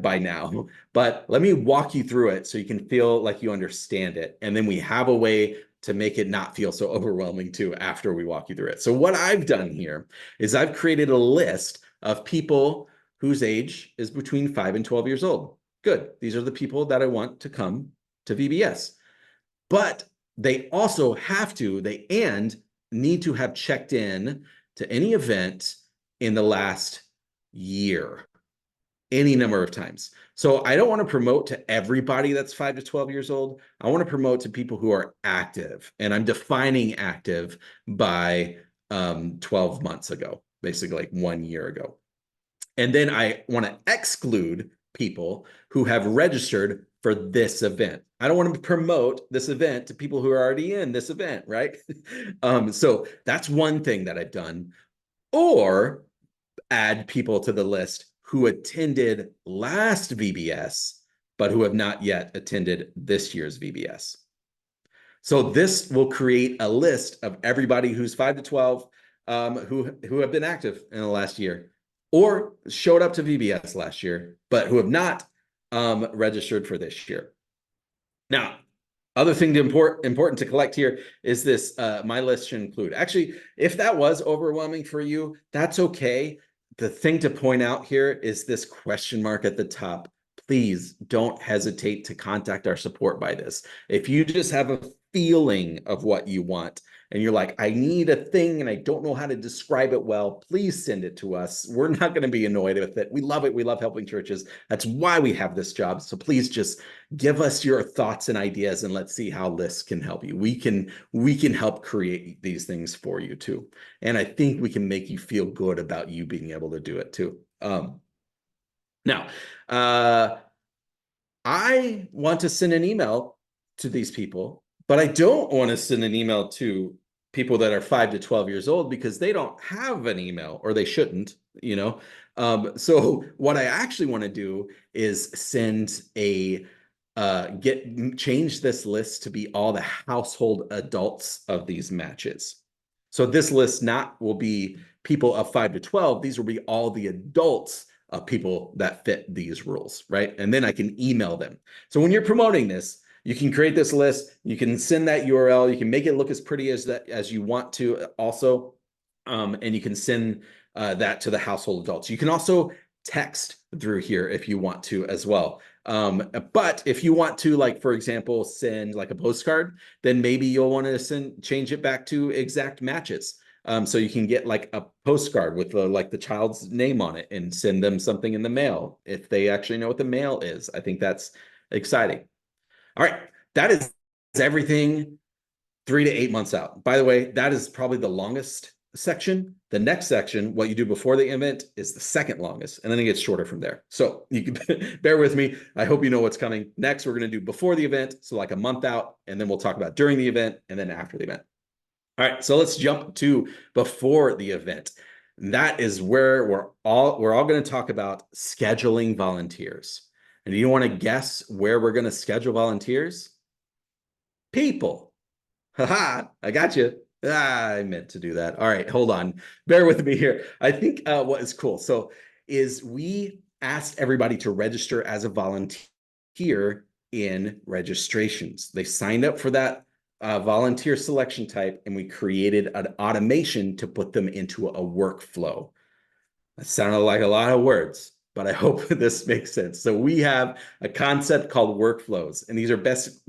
by now, but let me walk you through it so you can feel like you understand it. And then we have a way to make it not feel so overwhelming too after we walk you through it. So what I've done here is I've created a list of people whose age is between 5 and 12 years old. Good. These are the people that I want to come to VBS. But they also need to have checked in to any event in the last year, any number of times. So I don't want to promote to everybody that's 5 to 12 years old. I want to promote to people who are active, and I'm defining active by 12 months ago, basically like 1 year ago. And then I want to exclude people who have registered for this event. I don't want to promote this event to people who are already in this event, right? So that's one thing that I've done. Or add people to the list who attended last VBS, but who have not yet attended this year's VBS. So this will create a list of everybody who's 5 to 12 who have been active in the last year or showed up to VBS last year, but who have not registered for this year. Now, other thing important to collect here is this, my list should include. Actually, if that was overwhelming for you, that's okay. The thing to point out here is this question mark at the top. Please don't hesitate to contact our support by this. If you just have a feeling of what you want and you're like, I need a thing and I don't know how to describe it well, please send it to us. We're not going to be annoyed with it. We love it. We love helping churches. That's why we have this job. So please just give us your thoughts and ideas and let's see how lists can help you. We can help create these things for you too. And I think we can make you feel good about you being able to do it too. Now, I want to send an email to these people, but I don't want to send an email to people that are 5 to 12 years old because they don't have an email, or they shouldn't, So what I actually want to do is send change this list to be all the household adults of these matches. So this list will be people of 5 to 12. These will be all the adults of people that fit these rules, right? And then I can email them. So when you're promoting this, you can create this list, you can send that URL, you can make it look as pretty as you want to also, and you can send that to the household adults. You can also text through here if you want to as well. But if you want to, like, for example, send like a postcard, then maybe you'll want to change it back to exact matches. So you can get like a postcard with the child's name on it and send them something in the mail if they actually know what the mail is. I think that's exciting. All right, that is everything 3 to 8 months out. By the way, that is probably the longest section. The next section, what you do before the event, is the second longest, and then it gets shorter from there. So you can bear with me. I hope you know what's coming. Next, we're going to do before the event, so like a month out, and then we'll talk about during the event and then after the event. All right, so let's jump to before the event. That is where we're all going to talk about scheduling volunteers. And do you want to guess where we're going to schedule volunteers? People. Haha, I got you. I meant to do that. All right, hold on. Bear with me here. I think what is cool is we asked everybody to register as a volunteer in registrations. They signed up for that volunteer selection type, and we created an automation to put them into a workflow. That sounded like a lot of words. but I hope this makes sense. So we have a concept called workflows, and these are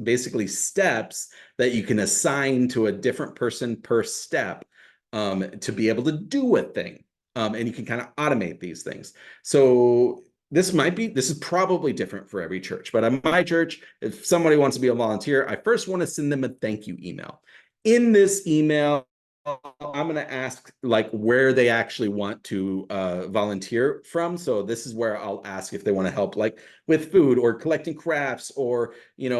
basically steps that you can assign to a different person per step to be able to do a thing. And you can kind of automate these things. So this is probably different for every church, but at my church, if somebody wants to be a volunteer, I first want to send them a thank you email. In this email, I'm going to ask like where they actually want to volunteer from. So this is where I'll ask if they want to help like with food or collecting crafts or,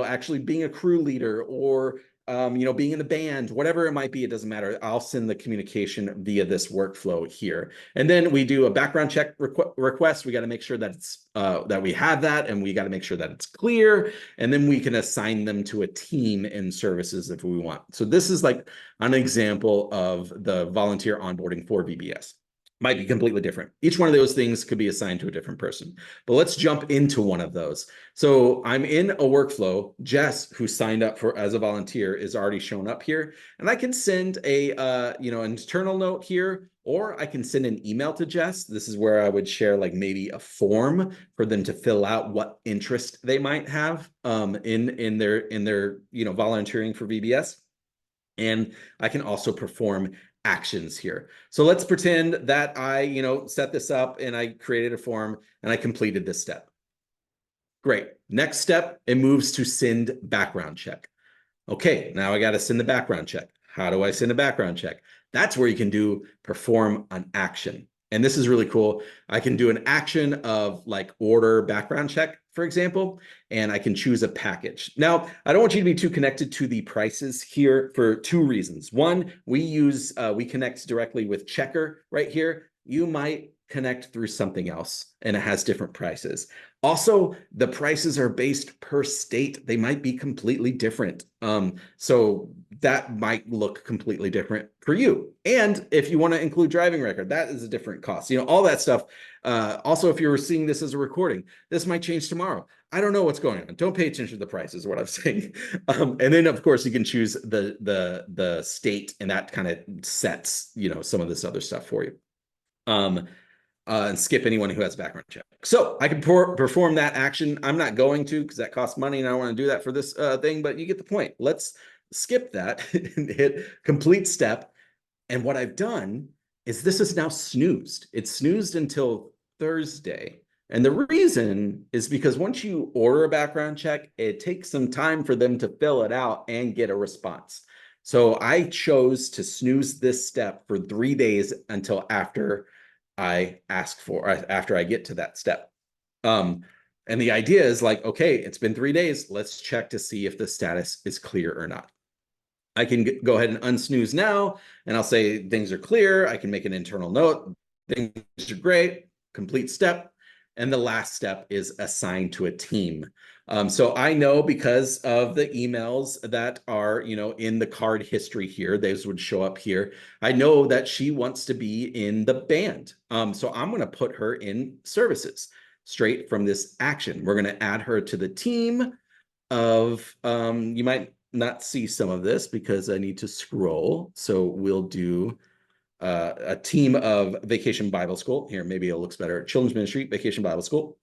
actually being a crew leader or, being in the band, whatever it might be, it doesn't matter. I'll send the communication via this workflow here. And then we do a background check request. We got to make sure that it's that we have that, and we got to make sure that it's clear. And then we can assign them to a team in services if we want. So this is like an example of the volunteer onboarding for VBS. Might be completely different. Each one of those things could be assigned to a different person. But let's jump into one of those. So I'm in a workflow. Jess, who signed up as a volunteer, is already shown up here. And I can send a an internal note here, or I can send an email to Jess. This is where I would share like maybe a form for them to fill out what interest they might have in their volunteering for VBS. And I can also perform actions here. So let's pretend that I, set this up and I created a form and I completed this step. Great. Next step, it moves to send background check. Okay, now I got to send the background check. How do I send a background check? That's where you can perform an action. And this is really cool. I can do an action of like order background check, for example, and I can choose a package. Now, I don't want you to be too connected to the prices here for two reasons. One, we connect directly with Checker right here. You might connect through something else and it has different prices. Also, the prices are based per state. They might be completely different. So that might look completely different for you. And if you want to include driving record, that is a different cost. All that stuff. Also, if you're seeing this as a recording, this might change tomorrow. I don't know what's going on. Don't pay attention to the prices, is what I'm saying. And then, of course, you can choose the state, and that kind of sets, some of this other stuff for you. And skip anyone who has background check. So I can perform that action. I'm not going to because that costs money and I don't want to do that for this thing, but you get the point. Let's skip that and hit complete step. And what I've done is this is now snoozed. It's snoozed until Thursday. And the reason is because once you order a background check, it takes some time for them to fill it out and get a response. So I chose to snooze this step for 3 days until after I get to that step. And the idea is like, okay, it's been 3 days. Let's check to see if the status is clear or not. I can go ahead and unsnooze now, and I'll say things are clear. I can make an internal note. Things are great. Complete step. And the last step is assigned to a team. So I know because of the emails that are, in the card history here, those would show up here. I know that she wants to be in the band. So I'm going to put her in services straight from this action. We're going to add her to the team of, you might not see some of this because I need to scroll. So we'll do a team of Vacation Bible School. Here, maybe it looks better. Children's Ministry, Vacation Bible School.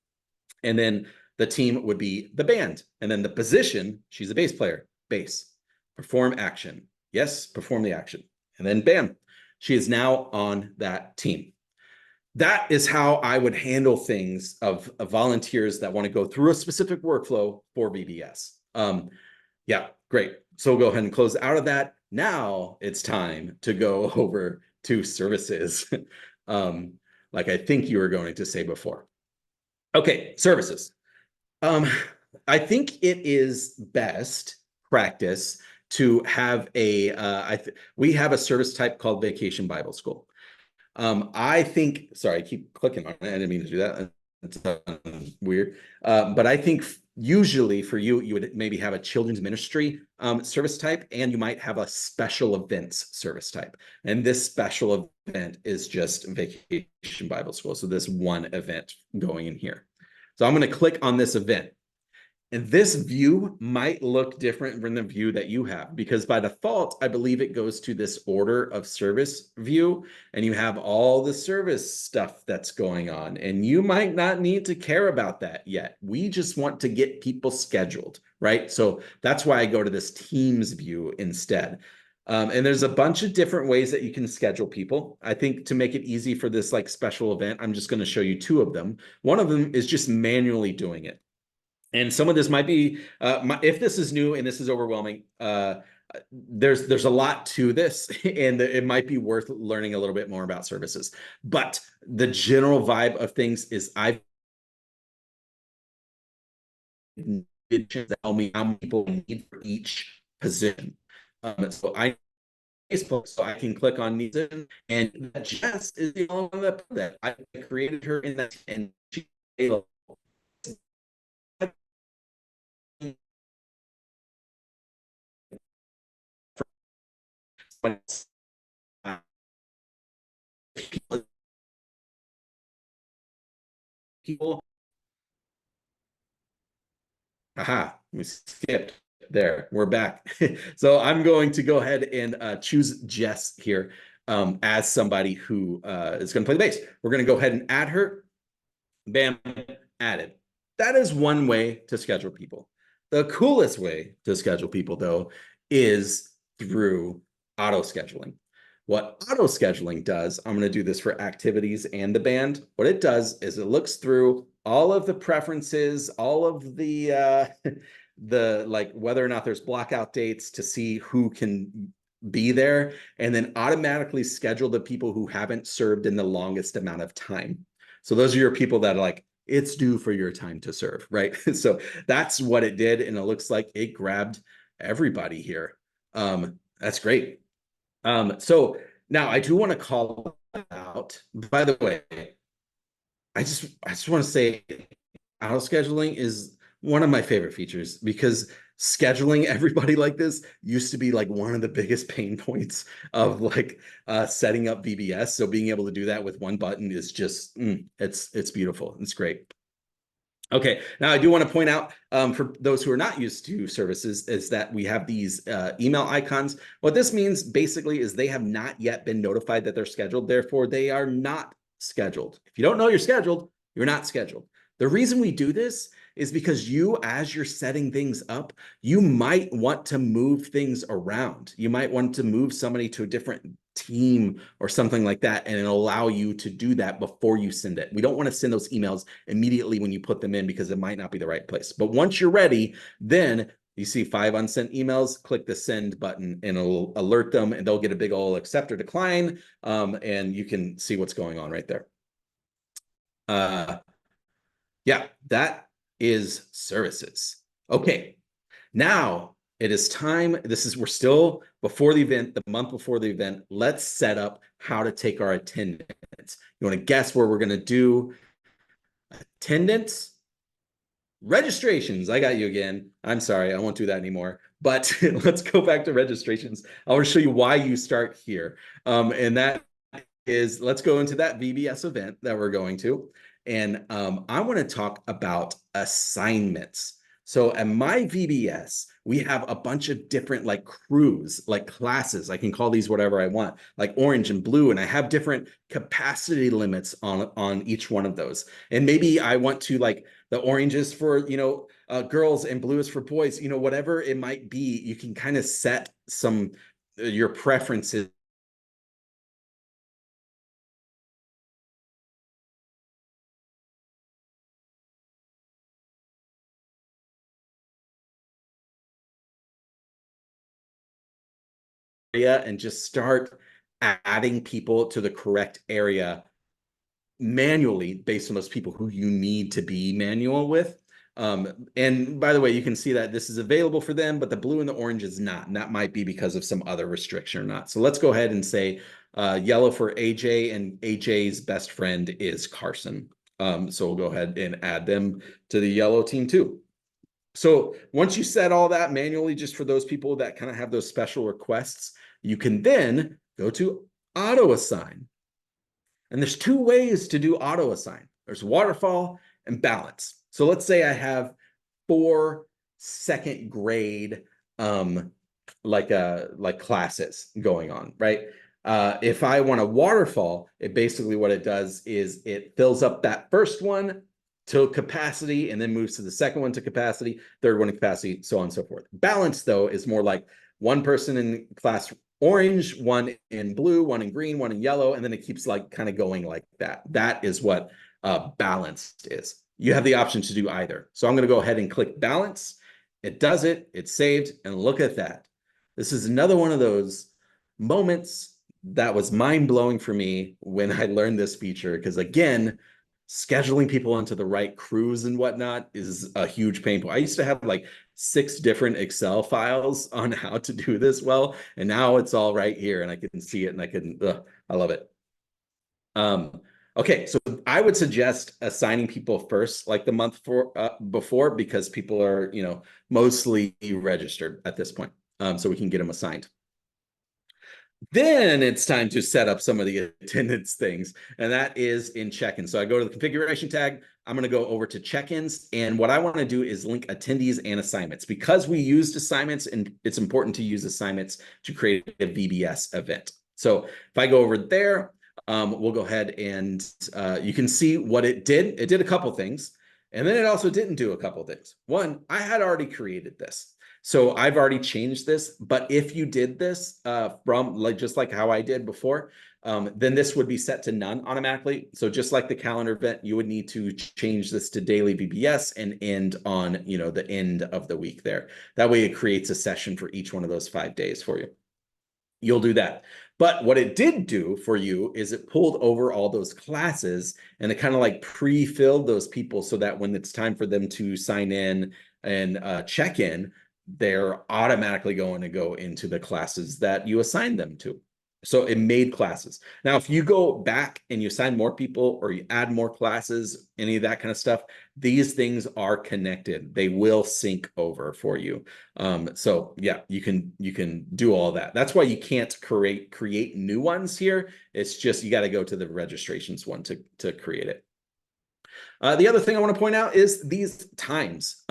And then the team would be the band. And then the position, she's a bass player. Bass. Perform action. Yes, perform the action. And then bam, she is now on that team. That is how I would handle things of volunteers that want to go through a specific workflow for VBS. Yeah, great. So we'll go ahead and close out of that. Now it's time to go over to services, like I think you were going to say before. Okay, services. I think it is best practice to have we have a service type called Vacation Bible School. I think, sorry, I keep clicking on it. I didn't mean to do that. It's weird. But I think usually for you, you would maybe have a children's ministry service type, and you might have a special events service type. And this special event is just Vacation Bible School. So this one event going in here. So I'm going to click on this event. And this view might look different from the view that you have, because by default, I believe it goes to this order of service view, and you have all the service stuff that's going on, and you might not need to care about that yet. We just want to get people scheduled, right? So that's why I go to this Teams view instead. And there's a bunch of different ways that you can schedule people. I think to make it easy for this like special event, I'm just going to show you two of them. One of them is just manually doing it. And some of this might be, if this is new and this is overwhelming, there's a lot to this, and it might be worth learning a little bit more about services. But the general vibe of things is I've tell me how many people I need for each position. So I Facebook, so I can click on these, and Jess is the only one that I created her in that, and she people. Aha, we skipped there. We're back. So I'm going to go ahead and choose Jess here as somebody who is going to play the bass. We're going to go ahead and add her. Bam, added. That is one way to schedule people. The coolest way to schedule people, though, is through auto scheduling. What auto scheduling does, I'm going to do this for activities and the band. What it does is it looks through all of the preferences, all of the like whether or not there's blackout dates to see who can be there, and then automatically schedule the people who haven't served in the longest amount of time. So those are your people that are like, it's due for your time to serve, right? So that's what it did, and it looks like it grabbed everybody here. That's great. So now I do want to call out, by the way, I just want to say auto scheduling is one of my favorite features, because scheduling everybody like this used to be like one of the biggest pain points of like setting up VBS. So being able to do that with one button is just, it's beautiful. It's great. Okay, now I do want to point out for those who are not used to services is that we have these email icons. What this means basically is they have not yet been notified that they're scheduled. Therefore, they are not scheduled. If you don't know you're scheduled, you're not scheduled. The reason we do this is because you, as you're setting things up, you might want to move things around. You might want to move somebody to a different team or something like that, and it'll allow you to do that before you send it. We don't want to send those emails immediately when you put them in, because it might not be the right place. But once you're ready, then you see 5 unsent emails, click the send button and it'll alert them, and they'll get a big old accept or decline, and you can see what's going on right there. Yeah, that is services. Okay, now it is time. We're still before the event, the month before the event. Let's set up how to take our attendance. You want to guess where we're going to do attendance? Registrations. I got you again. I'm sorry, I won't do that anymore. But let's go back to registrations. I want to show you why you start here. And that is, let's go into that VBS event that we're going to. And I want to talk about assignments. So at my VBS, we have a bunch of different like crews, like classes. I can call these whatever I want, like orange and blue. And I have different capacity limits on each one of those. And maybe I want to like the orange is for, girls and blue is for boys, whatever it might be, you can kind of set some your preferences and just start adding people to the correct area manually based on those people who you need to be manual with. And by the way, you can see that this is available for them, but the blue and the orange is not, and that might be because of some other restriction or not. So let's go ahead and say yellow for AJ, and AJ's best friend is Carson. So we'll go ahead and add them to the yellow team too. So once you set all that manually, just for those people that kind of have those special requests, you can then go to auto assign. And there's 2 ways to do auto assign. There's waterfall and balance. So let's say I have 4 second grade like classes going on, right? If I want a waterfall, it basically what it does is it fills up that first one to capacity and then moves to the second one to capacity, third one to capacity, so on and so forth. Balance, though, is more like one person in class orange, one in blue, one in green, one in yellow, and then it keeps like kind of going like that. That is what balanced is. You have the option to do either. So I'm going to go ahead and click balance. It does it. It's saved. And look at that. This is another one of those moments that was mind-blowing for me when I learned this feature, because again, scheduling people into the right crews and whatnot is a huge pain point. I used to have like 6 different Excel files on how to do this well, and now it's all right here and I can see it and I love it. Okay, so I would suggest assigning people first, like the month before, because people are, mostly registered at this point, so we can get them assigned. Then it's time to set up some of the attendance things, and that is in check-in. So I go to the configuration tag. I'm going to go over to check-ins, and what I want to do is link attendees and assignments. Because we used assignments, and it's important to use assignments to create a VBS event. So if I go over there, we'll go ahead and you can see what it did. It did a couple things, and then it also didn't do a couple things. One, I had already created this. So I've already changed this, but if you did this from just like how I did before, then this would be set to none automatically. So just like the calendar event, you would need to change this to daily VBS and end on, the end of the week there. That way it creates a session for each one of those 5 days for you. You'll do that. But what it did do for you is it pulled over all those classes and it kind of like pre-filled those people so that when it's time for them to sign in and check in, they're automatically going to go into the classes that you assign them to. So it made classes. Now, if you go back and you assign more people or you add more classes, any of that kind of stuff, these things are connected. They will sync over for you. So yeah, you can do all that. That's why you can't create new ones here. It's just you got to go to the registrations one to create it. The other thing I want to point out is these times.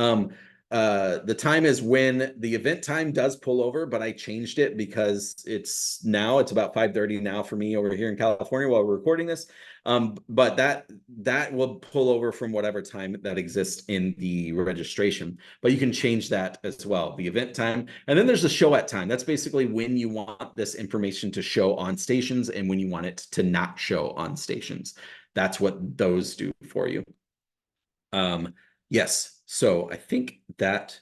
The time is when the event time does pull over, but I changed it because it's about 5:30 now for me over here in California while we're recording this. But that will pull over from whatever time that exists in the registration, but you can change that as well, the event time. And then there's the show at time. That's basically when you want this information to show on stations and when you want it to not show on stations. That's what those do for you. Yes. So I think that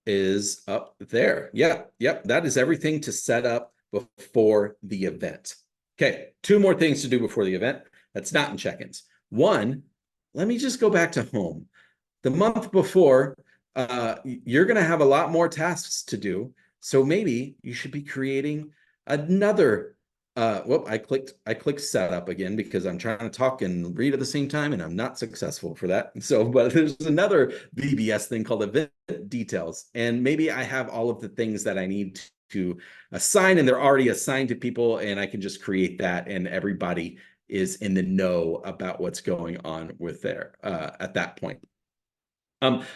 is up there. Yep. That is everything to set up before the event. Okay. 2 more things to do before the event. That's not in check-ins. One, let me just go back to home. The month before, you're going to have a lot more tasks to do. So maybe you should be creating another I clicked setup again because I'm trying to talk and read at the same time and I'm not successful for that. So, but there's another VBS thing called event details. And maybe I have all of the things that I need to assign and they're already assigned to people and I can just create that and everybody is in the know about what's going on with there at that point.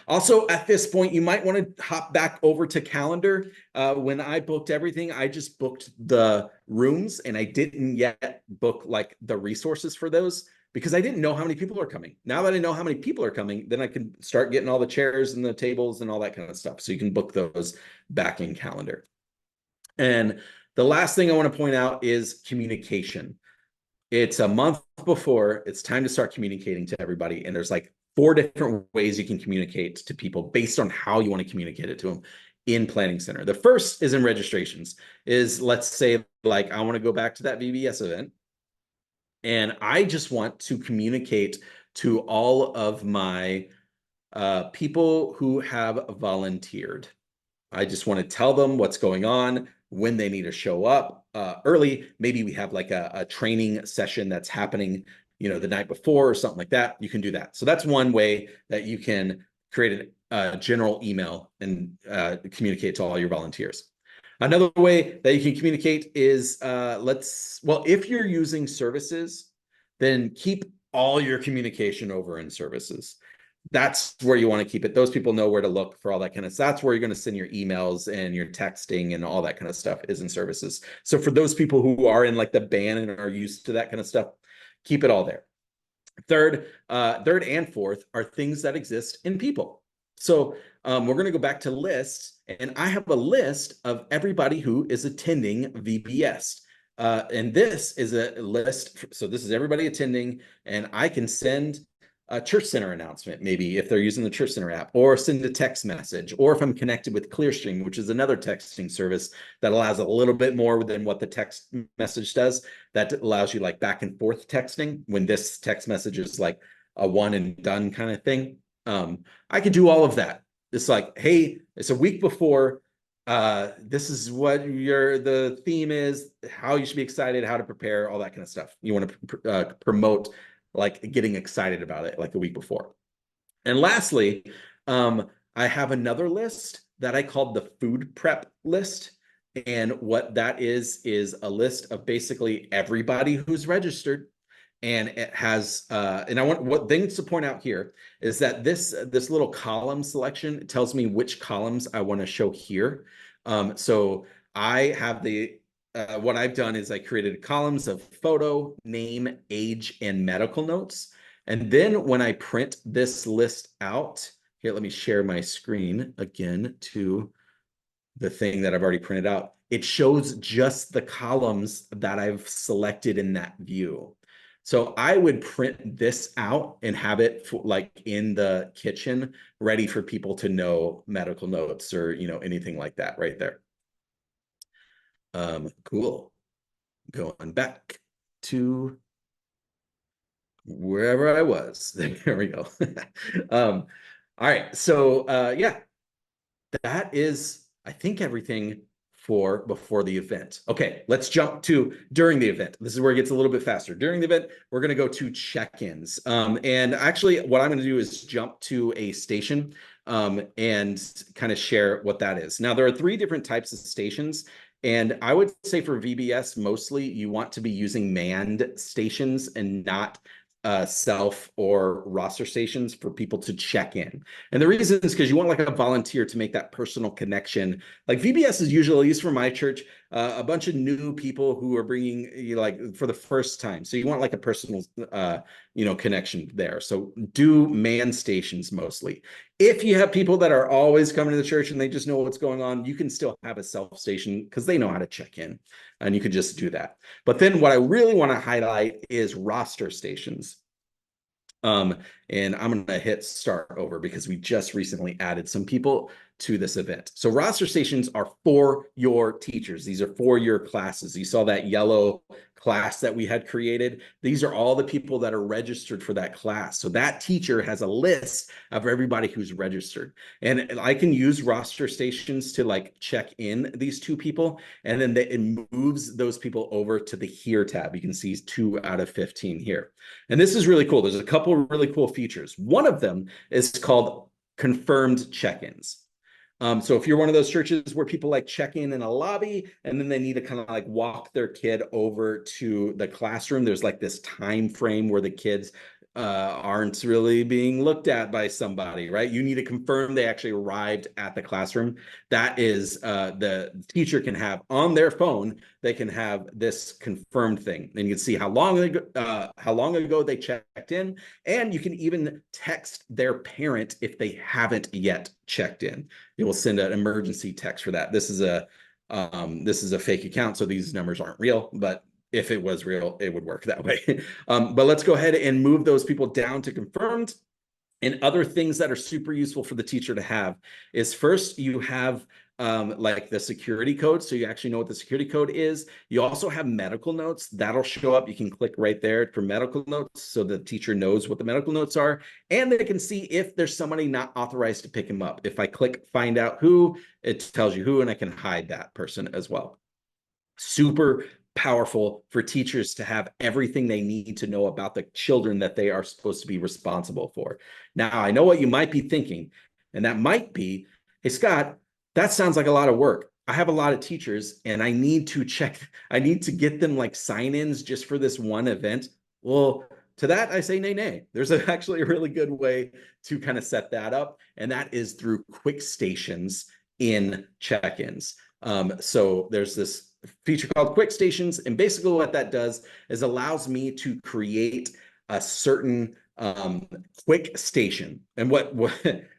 Also, at this point, you might want to hop back over to calendar. When I booked everything, I just booked the rooms and I didn't yet book like the resources for those because I didn't know how many people are coming. Now that I know how many people are coming, then I can start getting all the chairs and the tables and all that kind of stuff. So you can book those back in calendar. And the last thing I want to point out is communication. It's a month before, it's time to start communicating to everybody. And there's like 4 different ways you can communicate to people based on how you want to communicate it to them in Planning Center. The first is in registrations, is let's say like I want to go back to that VBS event and I just want to communicate to all of my people who have volunteered. I just want to tell them what's going on, when they need to show up early. Maybe we have like a training session that's happening the night before or something like that. You can do that. So that's one way that you can create a general email and communicate to all your volunteers. Another way that you can communicate is if you're using services, then keep all your communication over in services. that's where you want to keep it. Those people know where to look for all that kind of stuff. That's where you're going to send your emails and your texting and all that kind of stuff is in services. So for those people who are in like the band and are used to that kind of stuff, keep it all there. Third and fourth are things that exist in people. So we're going to go back to lists, and I have a list of everybody who is attending VBS. And this is a list. So this is everybody attending, and I can send a church center announcement, maybe if they're using the church center app, or send a text message, or if I'm connected with Clearstream, which is another texting service that allows a little bit more than what the text message does. That allows you like back and forth texting when this text message is like a one and done kind of thing. I could do all of that. It's like, hey, it's a week before. This is what the theme is, how you should be excited, how to prepare, all that kind of stuff. You want to promote like getting excited about it like a week before. And lastly, I have another list that I called the food prep list. And what that is a list of basically everybody who's registered. And it has, and I want what things to point out here is that this little column selection tells me which columns I want to show here. So I have what I've done is I created columns of photo, name, age, and medical notes. And then when I print this list out, here, let me share my screen again to the thing that I've already printed out. It shows just the columns that I've selected in that view. So I would print this out and have it like in the kitchen, ready for people to know medical notes or, anything like that right there. Cool. Going back to wherever I was. There we go. All right. So yeah, that is, I think, everything for before the event. Okay, let's jump to during the event. This is where it gets a little bit faster. During the event, we're going to go to check-ins. And actually, what I'm going to do is jump to a station and kind of share what that is. Now, there are 3 different types of stations. And I would say for VBS, mostly you want to be using manned stations and not self or roster stations for people to check in. And the reason is because you want like a volunteer to make that personal connection. Like VBS is usually, at least for my church, a bunch of new people who are bringing you like for the first time. So you want like a personal, connection there. So do man stations mostly. If you have people that are always coming to the church and they just know what's going on, you can still have a self station because they know how to check in, and you could just do that. But then what I really want to highlight is roster stations. And I'm going to hit start over because we just recently added some people to this event. So roster stations are for your teachers. These are for your classes. You saw that yellow class that we had created. These are all the people that are registered for that class. So that teacher has a list of everybody who's registered. And I can use roster stations to like check in these 2 people. And then it moves those people over to the Here tab. You can see 2 out of 15 here. And this is really cool. There's a couple of really cool features. One of them is called confirmed check-ins. So if you're one of those churches where people like check in a lobby and then they need to kind of like walk their kid over to the classroom, there's like this time frame where the kids aren't really being looked at by somebody, right? You need to confirm they actually arrived at the classroom. That is the teacher can have on their phone, they can have this confirmed thing. And you can see how long ago they checked in, and you can even text their parent if they haven't yet checked in. You will send an emergency text for that. This is a fake account, so these numbers aren't real, but if it was real, it would work that way. But let's go ahead and move those people down to confirmed. And other things that are super useful for the teacher to have is first you have like the security code. So you actually know what the security code is. You also have medical notes that'll show up. You can click right there for medical notes so the teacher knows what the medical notes are. And they can see if there's somebody not authorized to pick him up. If I click find out who, it tells you who, and I can hide that person as well. Super powerful for teachers to have everything they need to know about the children that they are supposed to be responsible for. Now, I know what you might be thinking, and that might be, hey, Scott, that sounds like a lot of work. I have a lot of teachers and I need to get them like sign-ins just for this one event. Well, to that, I say nay. There's actually a really good way to kind of set that up, and that is through quick stations in check-ins. So there's this feature called quick stations, and basically what that does is allows me to create a certain quick station. And what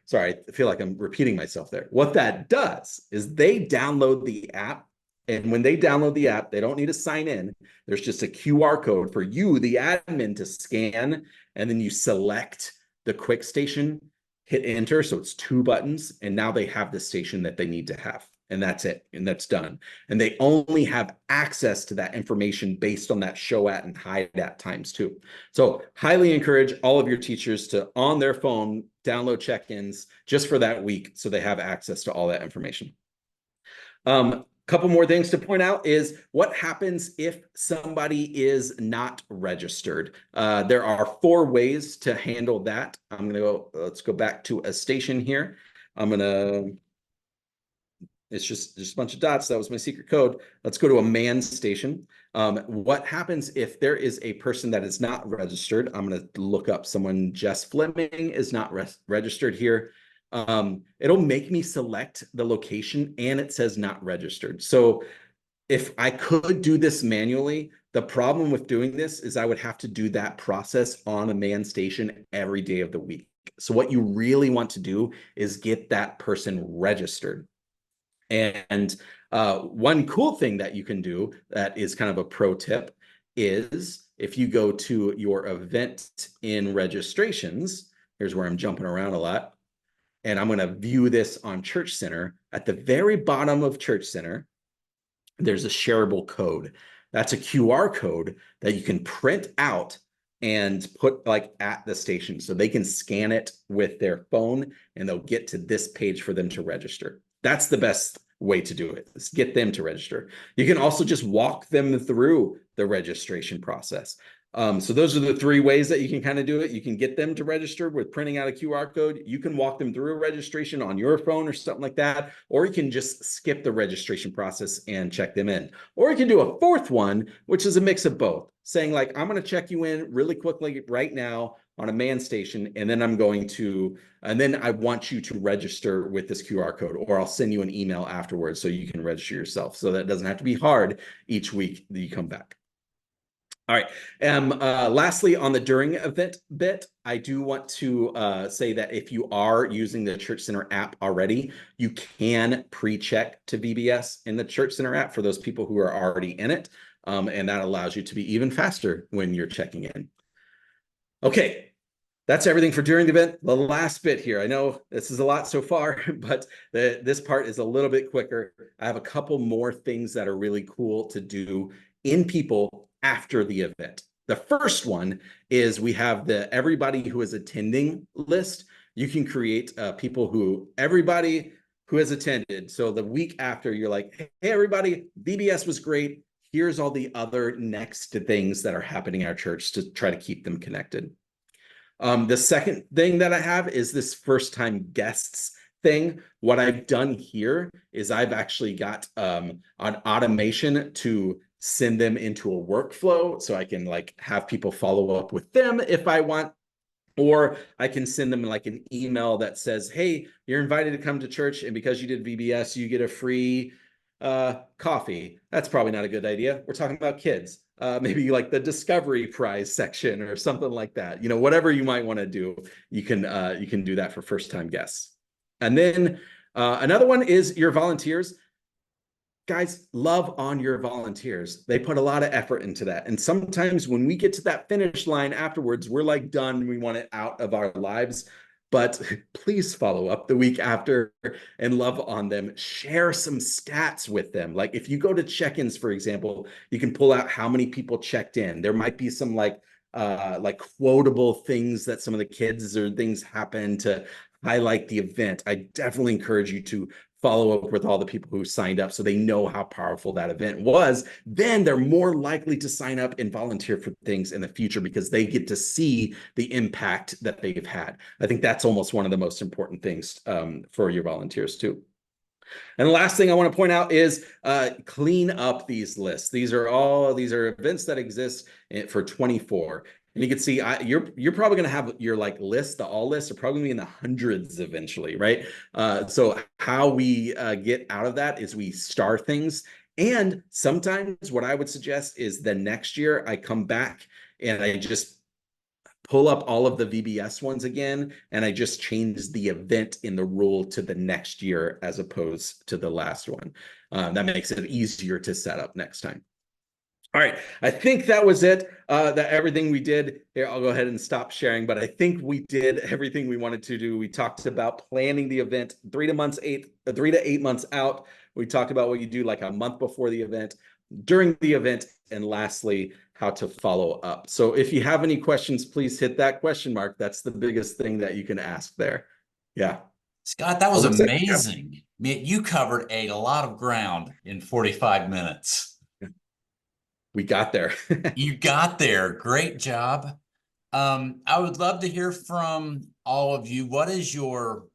sorry, I feel like I'm repeating myself there. What that does is they download the app, and when they download the app, they don't need to sign in. There's just a QR code for you, the admin, to scan, and then you select the quick station, hit enter. So it's 2 buttons, and now they have the station that they need to have. And that's it, and that's done. And they only have access to that information based on that show at and hide at times too. So highly encourage all of your teachers to, on their phone, download check-ins just for that week so they have access to all that information. Couple more things to point out is what happens if somebody is not registered. There are 4 ways to handle that. Let's go back to a station here. It's just a bunch of dots. That was my secret code. Let's go to a man station. What happens if there is a person that is not registered? I'm going to look up someone. Jess Fleming is not registered here. It'll make me select the location, and it says not registered. So if I could do this manually, the problem with doing this is I would have to do that process on a man station every day of the week. So what you really want to do is get that person registered. And one cool thing that you can do that is kind of a pro tip is if you go to your event in registrations, here's where I'm jumping around a lot, and I'm going to view this on Church Center. At the very bottom of Church Center, there's a shareable code. That's a QR code that you can print out and put like at the station, so they can scan it with their phone and they'll get to this page for them to register. That's the best way to do it, is get them to register. You can also just walk them through the registration process. So those are the 3 ways that you can kind of do it. You can get them to register with printing out a QR code. You can walk them through a registration on your phone or something like that, or you can just skip the registration process and check them in. Or you can do a 4th one, which is a mix of both, saying like, I'm going to check you in really quickly right now on a man station, and then I want you to register with this QR code, or I'll send you an email afterwards so you can register yourself. So that doesn't have to be hard each week that you come back. All right. Lastly, on the during event bit, I do want to say that if you are using the Church Center app already, you can pre-check to VBS in the Church Center app for those people who are already in it. And that allows you to be even faster when you're checking in. Okay. That's everything for during the event. The last bit here, I know this is a lot so far, but this part is a little bit quicker. I have a couple more things that are really cool to do in people after the event. The first one is we have the everybody who is attending list. You can create everybody who has attended. So the week after, you're like, hey, everybody, VBS was great. Here's all the other next things that are happening in our church to try to keep them connected. The second thing that I have is this first time guests thing. What I've done here is I've actually got an automation to send them into a workflow, so I can like have people follow up with them if I want, or I can send them like an email that says, hey, you're invited to come to church, and because you did VBS, you get a free coffee. That's probably not a good idea. We're talking about kids. Maybe like the Discovery Prize section or something like that. You know, whatever you might want to do, you can do that for first-time guests. And then another one is your volunteers. Guys, love on your volunteers. They put a lot of effort into that. And sometimes when we get to that finish line afterwards, we're like done. We want it out of our lives. But please follow up the week after and love on them. Share some stats with them. Like if you go to check-ins, for example, you can pull out how many people checked in. There might be some like quotable things that some of the kids or things happen to highlight the event. I definitely encourage you to follow up with all the people who signed up so they know how powerful that event was. Then they're more likely to sign up and volunteer for things in the future because they get to see the impact that they've had. I think that's almost one of the most important things for your volunteers too. And the last thing I want to point out is clean up these lists. These are events that exist for 24. And you can see you're probably going to have your like list, the all lists are probably going to be in the hundreds eventually, right? So how we get out of that is we star things. And sometimes what I would suggest is the next year I come back and I just pull up all of the VBS ones again, and I just change the event in the rule to the next year as opposed to the last one. That makes it easier to set up next time. All right, I think that was it. That everything we did here, I'll go ahead and stop sharing, but I think we did everything we wanted to do. We talked about planning the event 3 to 8 months out. We talked about what you do like a month before the event, during the event, and lastly, how to follow up. So if you have any questions, please hit that question mark. That's the biggest thing that you can ask there. Yeah. Scott, that was Looks like- amazing. Man, you covered a lot of ground in 45 minutes. We got there. You got there. Great job. I would love to hear from all of you. What is your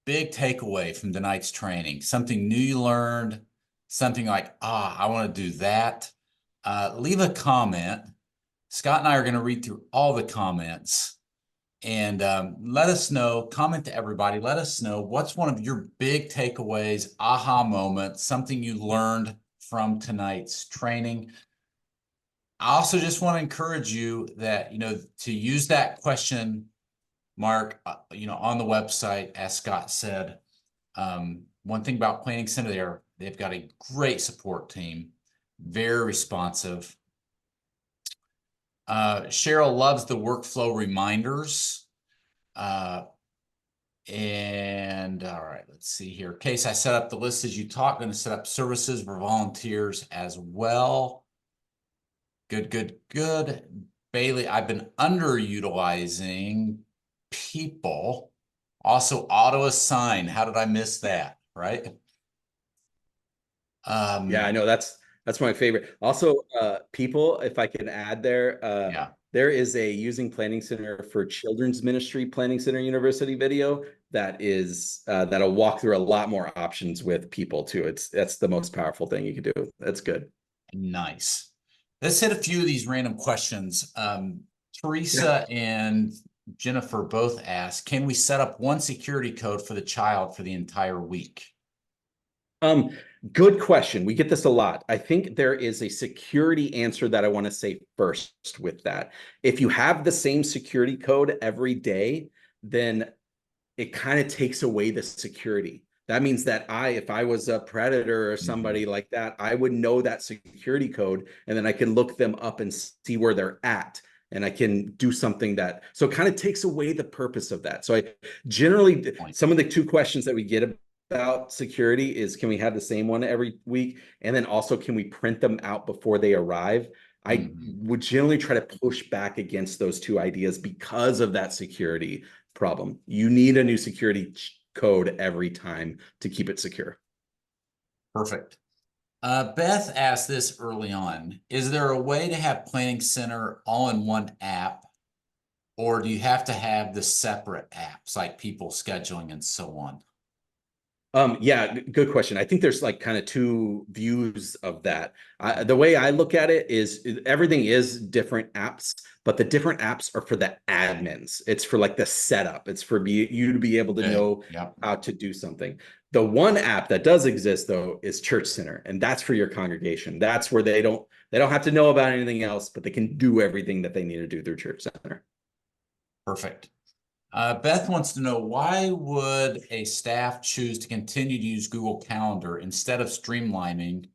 big takeaway from tonight's training? Something new you learned, something like, I want to do that. Leave a comment. Scott and I are going to read through all the comments and let us know, comment to everybody. Let us know what's one of your big takeaways, aha moments, something you learned from tonight's training. I also just want to encourage you that, to use that question mark, on the website, as Scott said. One thing about Planning Center, they've got a great support team, very responsive. Cheryl loves the workflow reminders. And all right, let's see here. Case, I set up the list as you talk, going to set up services for volunteers as well. Good. Bailey, I've been underutilizing people. Also auto assign. How did I miss that? Right? Yeah, I know that's my favorite. Also, people, if I can add there, yeah. There is a Using Planning Center for Children's Ministry Planning Center University video that is that'll walk through a lot more options with people too. That's the most powerful thing you can do. That's good. Nice. Let's hit a few of these random questions. Teresa and Jennifer both asked, can we set up one security code for the child for the entire week? Good question. We get this a lot. I think there is a security answer that I want to say first with that. If you have the same security code every day, then it kind of takes away the security. That means that if I was a predator or somebody like that, I would know that security code, and then I can look them up and see where they're at. And I can do something so it kind of takes away the purpose of that. So I generally, some of the 2 questions that we get about security is, can we have the same one every week? And then also, can we print them out before they arrive? I would generally try to push back against those 2 ideas because of that security problem. You need a new security code every time to keep it secure. Perfect. Beth asked this early on. Is there a way to have Planning Center all in one app, or do you have to have the separate apps like people scheduling and so on? Yeah, good question. I think there's like kind of 2 views of that. The way I look at it is everything is different apps, but the different apps are for the admins. It's for like the setup. It's for you to be able to know how to do something. The one app that does exist though is Church Center, and that's for your congregation. That's where they don't have to know about anything else, but they can do everything that they need to do through Church Center. Perfect. Beth wants to know, why would a staff choose to continue to use Google Calendar instead of streamlining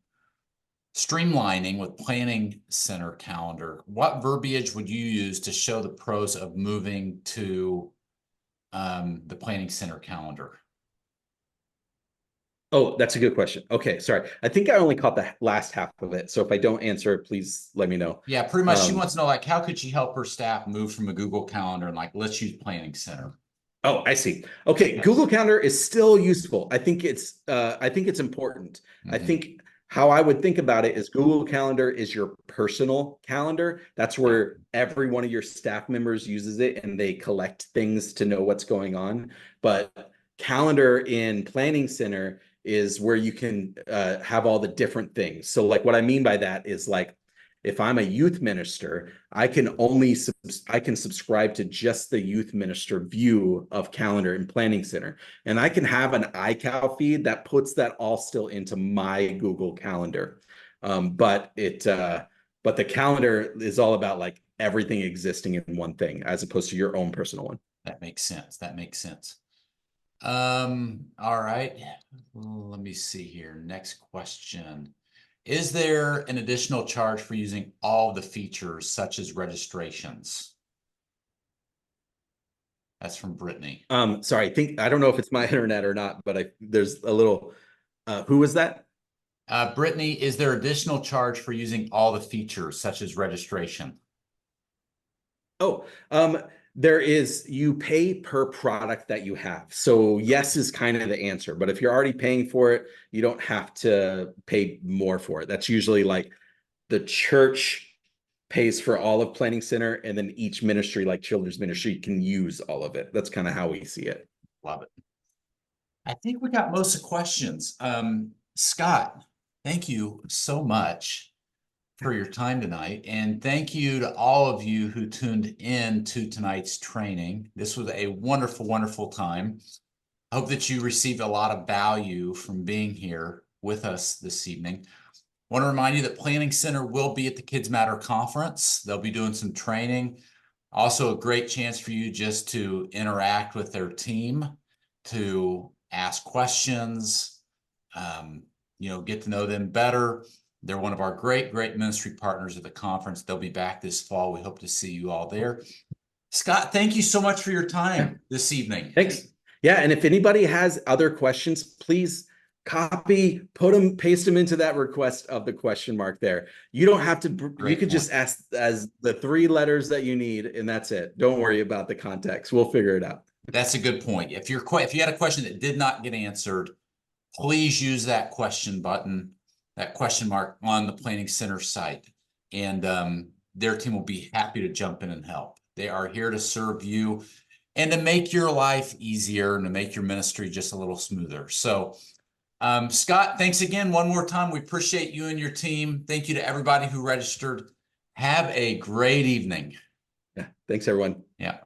with Planning Center Calendar? What verbiage would you use to show the pros of moving to the Planning Center Calendar? Oh, that's a good question. Okay, sorry. I think I only caught the last half of it. So if I don't answer, please let me know. Yeah, pretty much. She wants to know, like, how could she help her staff move from a Google Calendar and like, let's use Planning Center. Oh, I see. Okay, Google Calendar is still useful. I think it's important. I think how I would think about it is Google Calendar is your personal calendar. That's where every one of your staff members uses it, and they collect things to know what's going on. But Calendar in Planning Center is where you can have all the different things. So like what I mean by that is like, If I'm a youth minister, I can subscribe to just the youth minister view of calendar in Planning Center. And I can have an iCal feed that puts that all still into my Google Calendar. But the calendar is all about like everything existing in one thing as opposed to your own personal one. That makes sense. That makes sense. All right. Let me see here. Next question. Is there an additional charge for using all the features such as registrations? That's from Brittany. Sorry, I don't know if it's my internet or not, but there's a little, who was that? Brittany, is there additional charge for using all the features such as registration? Oh, there is, you pay per product that you have. So yes is kind of the answer, but if you're already paying for it, you don't have to pay more for it. That's usually like the church pays for all of Planning Center, and then each ministry, like children's ministry, can use all of it. That's kind of how we see it. Love it. I think we got most of the questions. Scott, thank you so much for your time tonight. And thank you to all of you who tuned in to tonight's training. This was a wonderful, wonderful time. I hope that you received a lot of value from being here with us this evening. I want to remind you that Planning Center will be at the KidzMatter conference. They'll be doing some training. Also a great chance for you just to interact with their team, to ask questions, get to know them better. They're one of our great ministry partners at the conference. They'll be back this fall. We hope to see you all there. Scott, thank you so much for your time this evening. Thanks. Yeah, and if anybody has other questions, please copy, paste them into that request of the question mark there. You don't have to, you could just ask as the 3 letters that you need, and that's it. Don't worry about the context. We'll figure it out. That's a good point. If you had a question that did not get answered, please use that question button, that question mark on the Planning Center site, and their team will be happy to jump in and help. They are here to serve you and to make your life easier and to make your ministry just a little smoother. So, Scott, thanks again one more time. We appreciate you and your team. Thank you to everybody who registered. Have a great evening. Yeah, thanks everyone. Yeah.